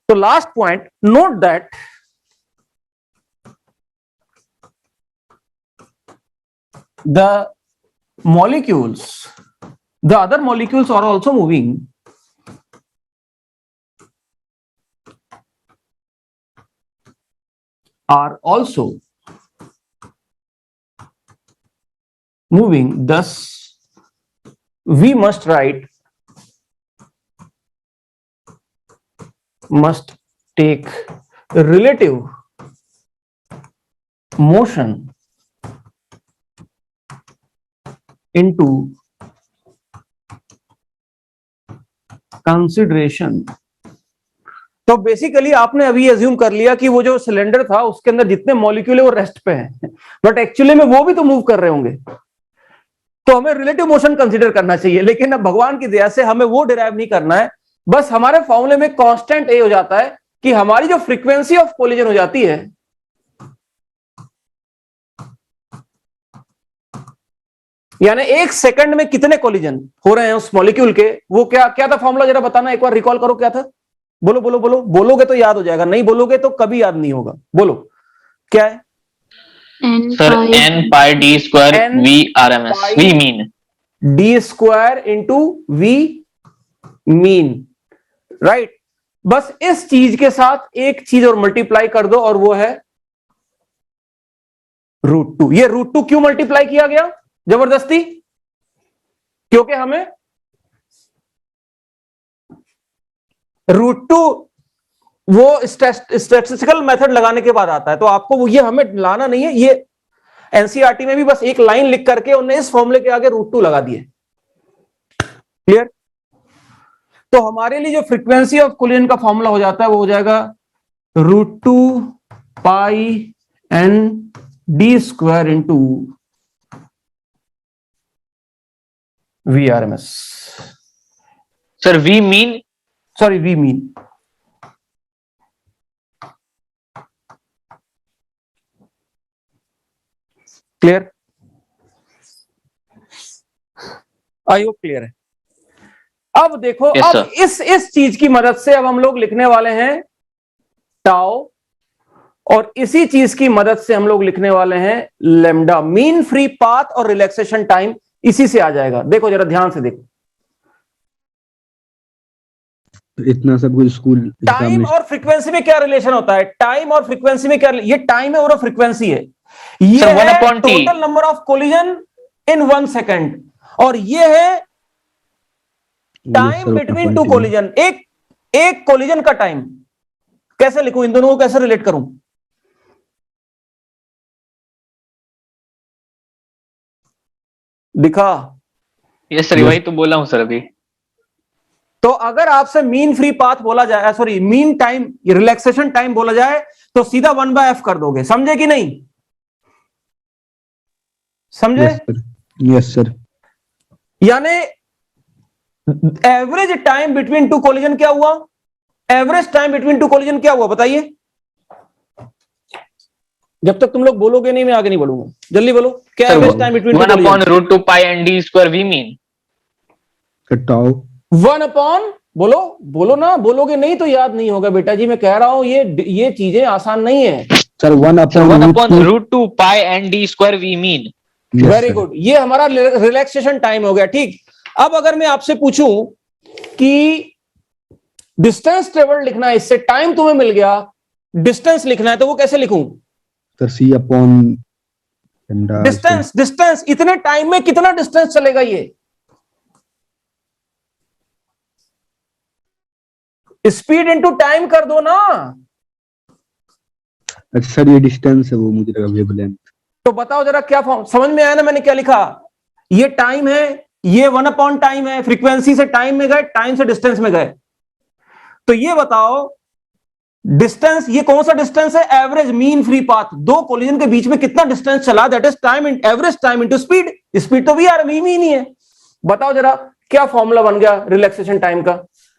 तो last point, note that the molecules, the other molecules are also moving thus we must take relative motion into consideration. तो बेसिकली आपने अभी एज्यूम कर लिया कि वो जो सिलेंडर था उसके अंदर जितने मॉलिक्यूल है वो रेस्ट पे हैं, बट एक्चुअली में वो भी तो मूव कर रहे होंगे, तो हमें रिलेटिव मोशन कंसीडर करना चाहिए। लेकिन अब भगवान की दया से हमें वो डिराइव नहीं करना है, बस हमारे फॉर्मूले में कांस्टेंट ए हो जाता है कि हमारी जो फ्रीक्वेंसी ऑफ कोलिजन हो जाती है, यानी एक सेकंड में कितने कोलिजन हो रहे हैं उस मॉलिक्यूल के, वो क्या क्या था फॉर्मूला, जरा बताना, एक बार रिकॉल करो क्या था। बोलो बोलो बोलो, बोलोगे तो याद हो जाएगा, नहीं बोलोगे तो कभी याद नहीं होगा। बोलो क्या है? Sir n pi d square v RMS v mean, d square into we mean, right. बस इस चीज के साथ एक चीज और मल्टीप्लाई कर दो और वो है √2। ये √2 क्यों मल्टीप्लाई किया गया जबरदस्ती? क्योंकि हमें √2 वो स्टैटिस्टिकल मेथड लगाने के बाद आता है, तो आपको वो ये हमें लाना नहीं है। ये एनसीईआरटी में भी बस एक लाइन लिख करके उन्होंने इस फॉर्मूले के आगे √2 लगा दिए। क्लियर? तो हमारे लिए जो फ्रीक्वेंसी ऑफ कोलिजन का फॉर्मूला हो जाता है वो हो जाएगा √2 pi N D square into V RMS, sir v mean, sorry V mean. Clear? I hope clear है। अब देखो, Yes, अब इस चीज की मदद से अब हम लोग लिखने वाले हैं टाउ, और इसी चीज की मदद से हम लोग लिखने वाले हैं लेमडा। मीन फ्री पाथ और रिलैक्सेशन टाइम इसी से आ जाएगा। देखो जरा ध्यान से देखो, इतना सब कुछ स्कूल टाइम और फ्रीक्वेंसी में क्या रिलेशन होता है? टाइम और फ्रीक्वेंसी में क्या, ये टाइम है और फ्रीक्वेंसी है। ये Sir, 1 है upon T. Total number of collision in 1 second, और ये है टाइम बिटवीन टू कोलिजन, एक कोलिजन का टाइम। कैसे लिखूं इन दोनों को, कैसे रिलेट करूं? दिखा? ये सर वही तो बोला हूं सर अभी। तो अगर आपसे मीन फ्री पाथ बोला जाए, sorry mean time, relaxation time बोला जाए, तो सीधा 1/f कर दोगे। समझे कि नहीं? समझे? Yes sir. यानी average time between two collision क्या हुआ? Average time between two collision क्या हुआ बताइए? जब तक तुम लोग बोलोगे नहीं मैं आगे नहीं बढ़ूंगा, जल्दी बोलो क्या average time between two 1 upon √2 pi N D square v mean. Tau 1 upon, बोलो बोलो ना, बोलोगे नहीं तो याद नहीं होगा बेटा जी। मैं कह रहा हूं ये चीजें आसान नहीं है sir. 1 upon √2 pi N D square v mean. Very good, ये हमारा रिलैक्सेशन टाइम हो गया। ठीक, अब अगर मैं आपसे पूछूं कि डिस्टेंस ट्रेवल लिखना है, इससे टाइम तुम्हें मिल गया, डिस्टेंस लिखना है, तो वो कैसे लिखूं? सर C अपॉन डिस्टेंस इतने टाइम में कितना डिस्टेंस चलेगा? ये स्पीड इनटू टाइम कर दो ना। अच्छा सर, ये डिस्टेंस है, वो मुझे लगा वेवलेंथ। तो बताओ जरा क्या फॉर्म, समझ में आया ना मैंने क्या लिखा? ये टाइम है, ये 1 अपॉन टाइम है, फ्रीक्वेंसी से टाइम में गए, टाइम से डिस्टेंस में गए। तो ये बताओ डिस्टेंस, ये कौन सा डिस्टेंस है? एवरेज मीन फ्री पाथ, दो कोलिजन के बीच में कितना डिस्टेंस चला, that is time, average time into speed. Speed तो वी मीन ही है। बताओ जरा क्या फॉर्मूला बन गया रिलैक्सेशन टाइम का?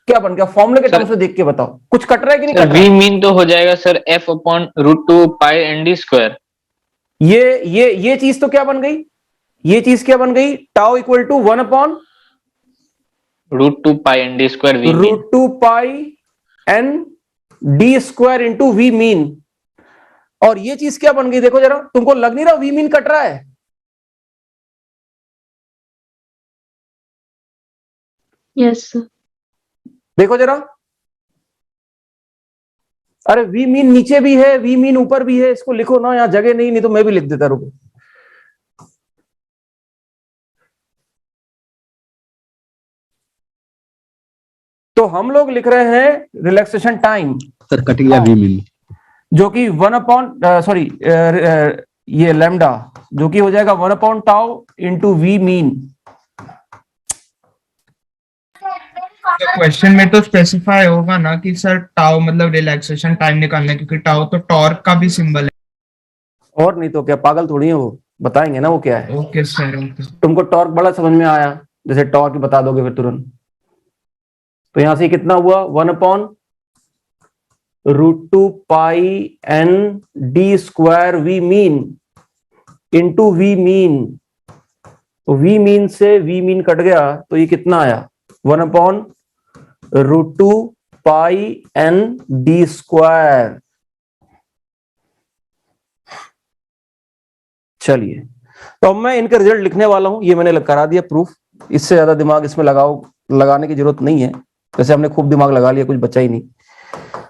क्या बन गया फॉर्मूले के टर्म्स में? देख के बताओ, कुछ कट रहा है कि नहीं कट रहा? v मीन तो हो जाएगा sir f upon √2 pi N D square. ये चीज तो क्या बन गई? ये चीज क्या बन गई? Tau equal to 1 upon √2 pi N D square v mean. √2 pi N D square into we mean. और ये चीज क्या बन गई? देखो जरा, तुमको लग नहीं रहा वी मीन कट रहा है? यस देखो जरा, अरे वी मीन नीचे भी है, वी मीन ऊपर भी है, इसको लिखो ना, यहां जगह नहीं तो मैं भी लिख देता, रुको। तो हम लोग लिख रहे हैं रिलैक्सेशन टाइम, सर कट गया वी मीन, जो कि 1/, ये लैम्डा जो कि हो जाएगा 1/tau into we mean. Question में तो स्पेसिफाई होगा ना कि सर टाउ मतलब रिलैक्सेशन टाइम निकालना है, क्योंकि टाउ तो टॉर्क का भी सिंबल है। और नहीं तो क्या, पागल थोड़ी है वो, बताएंगे ना वो क्या है। Okay sir, okay. तुमको टॉर्क बड़ा समझ में आया, जैसे टॉर्क बता दोगे फिर तुरंत। तो यहां से कितना हुआ, 1/√2 pi N D square V mean into we mean. तो वी मीन से वी मीन कट गया, तो ये कितना आया, 1/√2 पाई एन डी स्क्वायर। चलिए, तो अब मैं इनका रिजल्ट लिखने वाला हूं, ये मैंने करा दिया प्रूफ, इससे ज्यादा दिमाग इसमें लगाने की जरूरत नहीं है, वैसे हमने खूब दिमाग लगा लिया, कुछ बचा ही नहीं।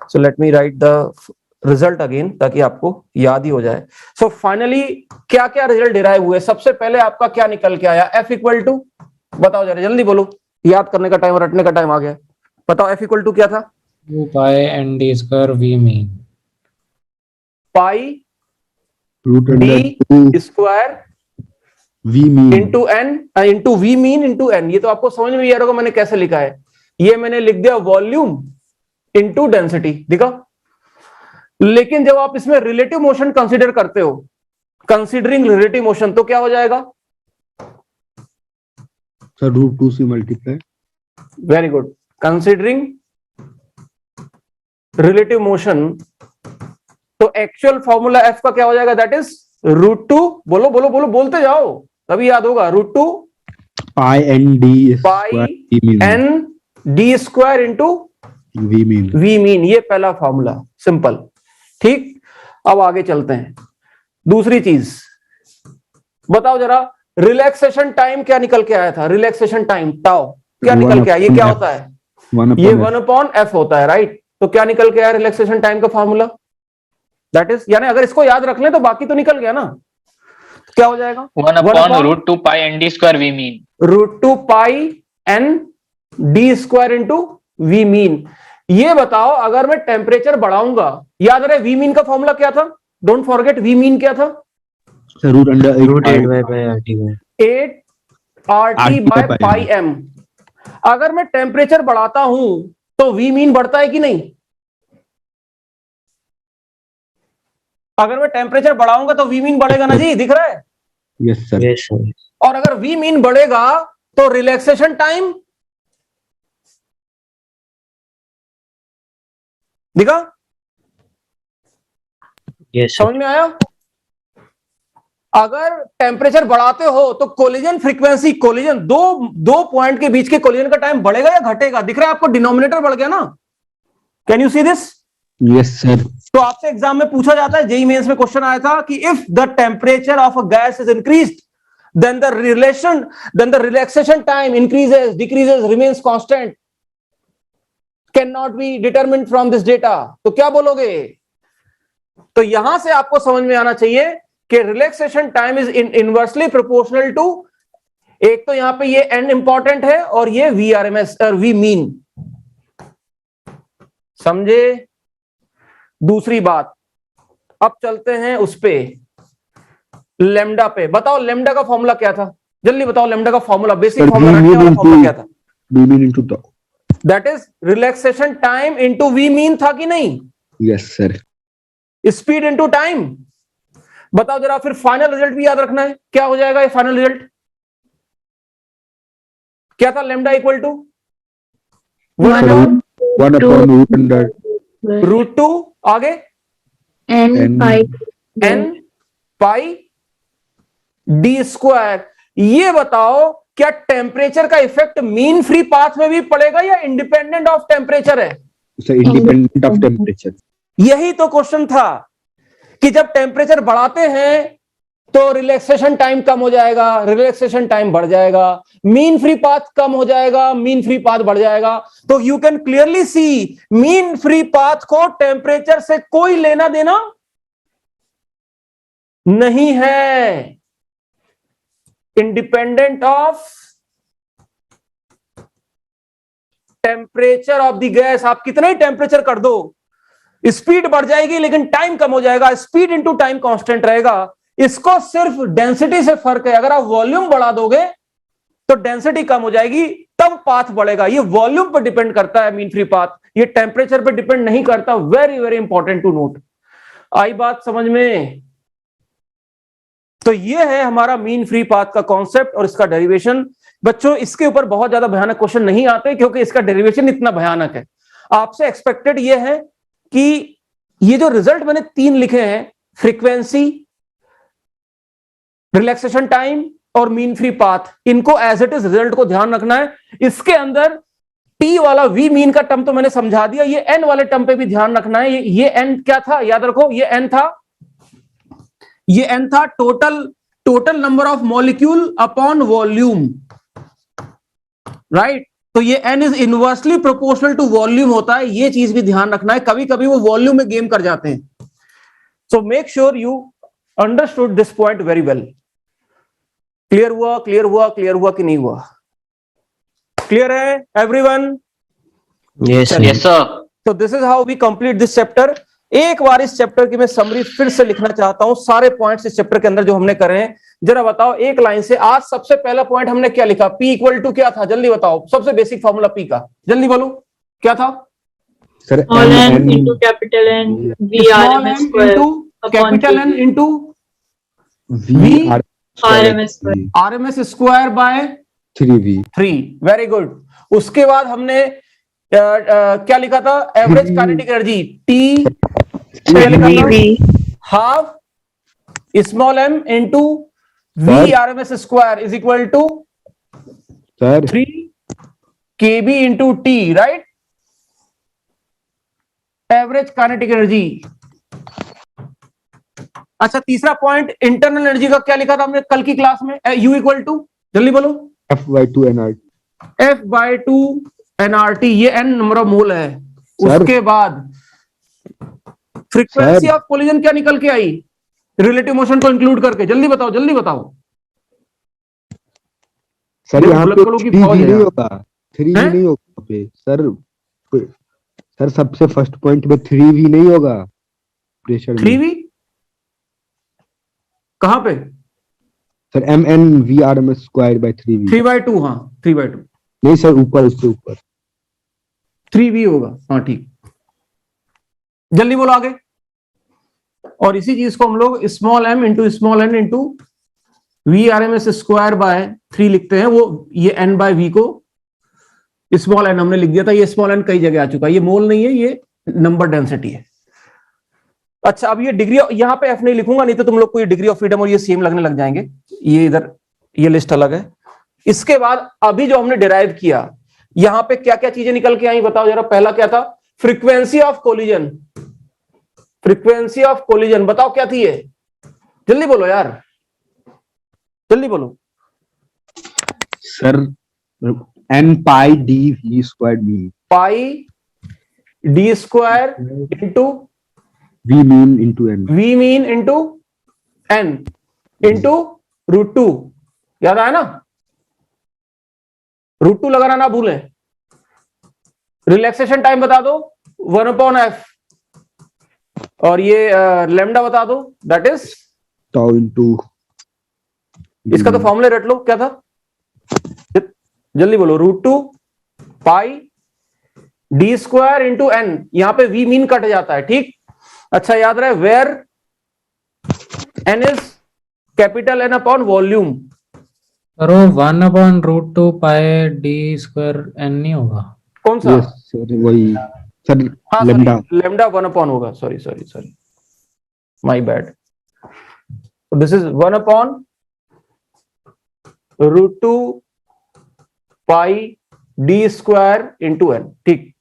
So let me right the result again, ताकि आपको याद ही हो जाए। सो फाइनली क्या क्या रिजल्ट डिराइव हुए, सबसे पहले आपका क्या निकल के आया, F इक्वल टू, बताओ जरा जल्दी बोलो, याद करने का टाइम, रटने का टाइम आ गया। बताओ F इक्वल टू क्या था, 2 pi N D square V mean, pi root under D 2 square V mean into N into we mean into N. ये तो आपको समझ में आ रहा होगा मैंने कैसे लिखा है, ये मैंने लिख दिया वॉल्यूम इंटू डेंसिटी, दिखा। लेकिन जब आप इसमें रिलेटिव मोशन कंसीडर करते हो, कंसीडरिंग रिलेटिव मोशन, तो क्या हो जाएगा, सर √2 से multiply, very good, considering relative motion, तो एक्चुअल फॉर्मूला एफ का क्या हो जाएगा, दैट इज √2, बोलो बोलो बोलो, बोलते जाओ तभी याद होगा, √2 pi N D pi N D square into we mean. V mean, ये पहला फॉर्मूला, सिंपल। ठीक, अब आगे चलते हैं। दूसरी चीज बताओ जरा, रिलैक्सेशन टाइम क्या निकल के आया था, रिलैक्सेशन टाइम टाउ क्या निकल के आया, ये क्या होता है, ये 1/f होता है, राइट। तो क्या निकल के आया रिलैक्सेशन टाइम का फॉर्मूला, दैट इज, यानी अगर इसको याद रख लें तो बाकी तो निकल गया ना। क्या हो जाएगा, 1/√2 pi N D square V mean, √2 pi N D square into we mean. ये बताओ, अगर मैं टेम्परेचर बढ़ाऊंगा, याद रहे वी मीन का फॉर्मूला क्या था, डोंट फॉरगेट, वी मीन क्या था, root under 8 RT by pi m. अगर मैं टेम्परेचर बढ़ाता हूं तो वी मीन बढ़ता है कि नहीं, अगर मैं टेम्परेचर बढ़ाऊंगा तो वी मीन बढ़ेगा ना जी, दिख रहा है। Yes sir. और अगर वी मीन बढ़ेगा तो रिलैक्सेशन टाइम दिखा, समझ में आया। अगर टेम्परेचर बढ़ाते हो तो कोलिजन फ्रीक्वेंसी, कोलिजन दो पॉइंट के बीच के कोलिजन का टाइम बढ़ेगा या घटेगा, दिख रहा है आपको, डिनोमिनेटर बढ़ गया ना, can you see this. Yes sir. तो आपसे एग्जाम में पूछा जाता है, जेईई मेंस में क्वेश्चन आया था कि if the temperature of a gas is increased then the relaxation time increases, decreases, remains constant, cannot be determined from this data। तो क्या बोलोगे, तो यहां से आपको समझ में आना चाहिए कि relaxation time is inversely proportional to, एक तो यहां पे ये एन इंपॉर्टेंट है और ये VRMS और वी मीन, समझे। दूसरी बात, अब चलते हैं उस पे, लेमडा पे। बताओ लेमडा का फॉर्मूला क्या था, जल्दी बताओ, लेमडा का फॉर्मूला, बेसिक फॉर्मूला, रटने वाला फॉर्मूला क्या था, v mean into tau, that is relaxation time into v mean था कि नहीं। Yes sir. Speed into time. बताओ जरा, फिर फाइनल रिजल्ट भी याद रखना है, क्या हो जाएगा ये फाइनल रिजल्ट, क्या था, लेमडा इक्वल टू 1/√2 आगे n पाई डी स्क्वायर। ये बताओ, क्या टेम्परेचर का इफेक्ट मीन फ्री पाथ में भी पड़ेगा या इंडिपेंडेंट ऑफ टेम्परेचर है, इंडिपेंडेंट ऑफ टेम्परेचर। यही तो क्वेश्चन था कि जब टेम्परेचर बढ़ाते हैं तो रिलैक्सेशन टाइम कम हो जाएगा, रिलैक्सेशन टाइम बढ़ जाएगा, मीन फ्री पाथ कम हो जाएगा, मीन फ्री पाथ बढ़ जाएगा। तो you can clearly see, mean free path को टेम्परेचर से कोई लेना देना नहीं है, independent of temperature of the gas. आप कितना ही टेम्परेचर कर दो, स्पीड बढ़ जाएगी लेकिन टाइम कम हो जाएगा, स्पीड इंटू टाइम कांस्टेंट रहेगा। इसको सिर्फ डेंसिटी से फर्क है, अगर आप वॉल्यूम बढ़ा दोगे तो डेंसिटी कम हो जाएगी, तब पाथ बढ़ेगा। ये वॉल्यूम पर डिपेंड करता है मीन फ्री पाथ, ये टेम्परेचर पर डिपेंड नहीं करता। Very very important to note. आई बात समझ में? तो ये है हमारा मीन फ्री पाथ का कॉन्सेप्ट और इसका डेरिवेशन। बच्चों इसके ऊपर बहुत ज्यादा भयानक क्वेश्चन नहीं आते क्योंकि इसका डेरिवेशन इतना भयानक है। आपसे एक्सपेक्टेड ये है कि ये जो रिजल्ट मैंने 3 लिखे हैं, फ्रीक्वेंसी, रिलैक्सेशन टाइम और मीन फ्री पाथ, इनको एज इट इज रिजल्ट को ध्यान रखना है। इसके अंदर टी वाला वी मीन का टर्म तो मैंने समझा दिया, ये एन वाले टर्म पे भी ध्यान रखना है। ये एन क्या था याद रखो, ये एन था total number of molecule upon volume, right. तो ये n is inversely proportional to volume होता है, ये चीज भी ध्यान रखना है। कभी कभी वो वॉल्यूम में गेम कर जाते हैं। So make sure you understood this point very well. Clear हुआ कि नहीं हुआ? क्लियर है एवरीवन? Yes sir. तो this is how we complete this chapter. एक बार इस चैप्टर की मैं समरी फिर से लिखना चाहता हूं, सारे पॉइंट्स इस चैप्टर के अंदर जो हमने करे हैं। जरा बताओ एक लाइन से, आज सबसे पहला पॉइंट हमने क्या लिखा? P इक्वल टू क्या था? जल्दी बताओ, सबसे बेसिक फॉर्मूला P का, जल्दी बोलो क्या था? Sir Small n into capital N V RMS square capital N into V RMS square. RMS square by 3V। 3। Very good. उसके बाद हमने क्या लिखा था? Average kinetic energy T half small m into V RMS square is equal to sir 3 kb into T, right. Average kinetic energy. अच्छा तीसरा point internal energy का क्या लिखा था हमने कल की क्लास में? U इक्वल टू, जल्दी बोलो, F/2 nRT। F/2 nRT, ये n नंबर ऑफ मोल है। उसके बाद फ्रीक्वेंसी ऑफ कोलिजन क्या निकल के आई रिलेटिव मोशन को इंक्लूड करके? जल्दी बताओ जल्दी बताओ। सर यहाँ पे की 3V फौज है नहीं यार। होगा, 3V हैं? नहीं होगा पे सर सबसे फर्स्ट पॉइंट पे 3V नहीं होगा प्रेशर में। 3V कहां पे? Sir mn V RMS square by 3V। 3/2, हाँ 3/2 नहीं सर, ऊपर, उससे ऊपर 3V होगा, हाँ ठीक। जल्दी बोलो आगे। और इसी चीज को हम लोग small m into small n into V RMS square by 3 लिखते हैं। वो ये n बाय V को स्मॉल n हमने लिख दिया था, ये स्मॉल n कई जगह आ चुका है, ये मोल नहीं है, ये नंबर डेंसिटी है। अच्छा अब ये डिग्री, यहां पे F नहीं लिखूंगा, नहीं तो तुम लोग को ये डिग्री ऑफ फ्रीडम और ये सेम लगने लग जाएंगे। ये इधर ये लिस्ट अलग है। इसके बाद अभी जो हमने डिराइव किया, यहां पे क्या क्या चीजें निकल के आई बताओ जरा। पहला क्या था? Frequency of collision. Frequency of collision बताओ क्या थी ये? जल्दी बोलो यार, जल्दी बोलो। Sir n pi d v square v। Pi D square into v mean into n। V mean into N into √2। याद आया ना? √2 लगाना ना भूलें। रिलैक्सेशन टाइम बता दो 1/f, और ये लेमडा बता दो, दैट इज tau इंटू। इसका तो फॉर्मूले रट लो, क्या था? जल्दी बोलो। √2 पाई डी स्क्वायर इंटू एन, यहां पे वी मीन कट जाता है, ठीक। अच्छा याद रहे, where n is capital n upon volume. Sir वो 1/√2 पाई डी स्क्वायर एन नहीं होगा? कौन सा? यस सर वही सर, हाँ लेमडा। लेमडा 1/, होगा। Sorry my bad. This is 1/√2 pi D square into n, ठीक।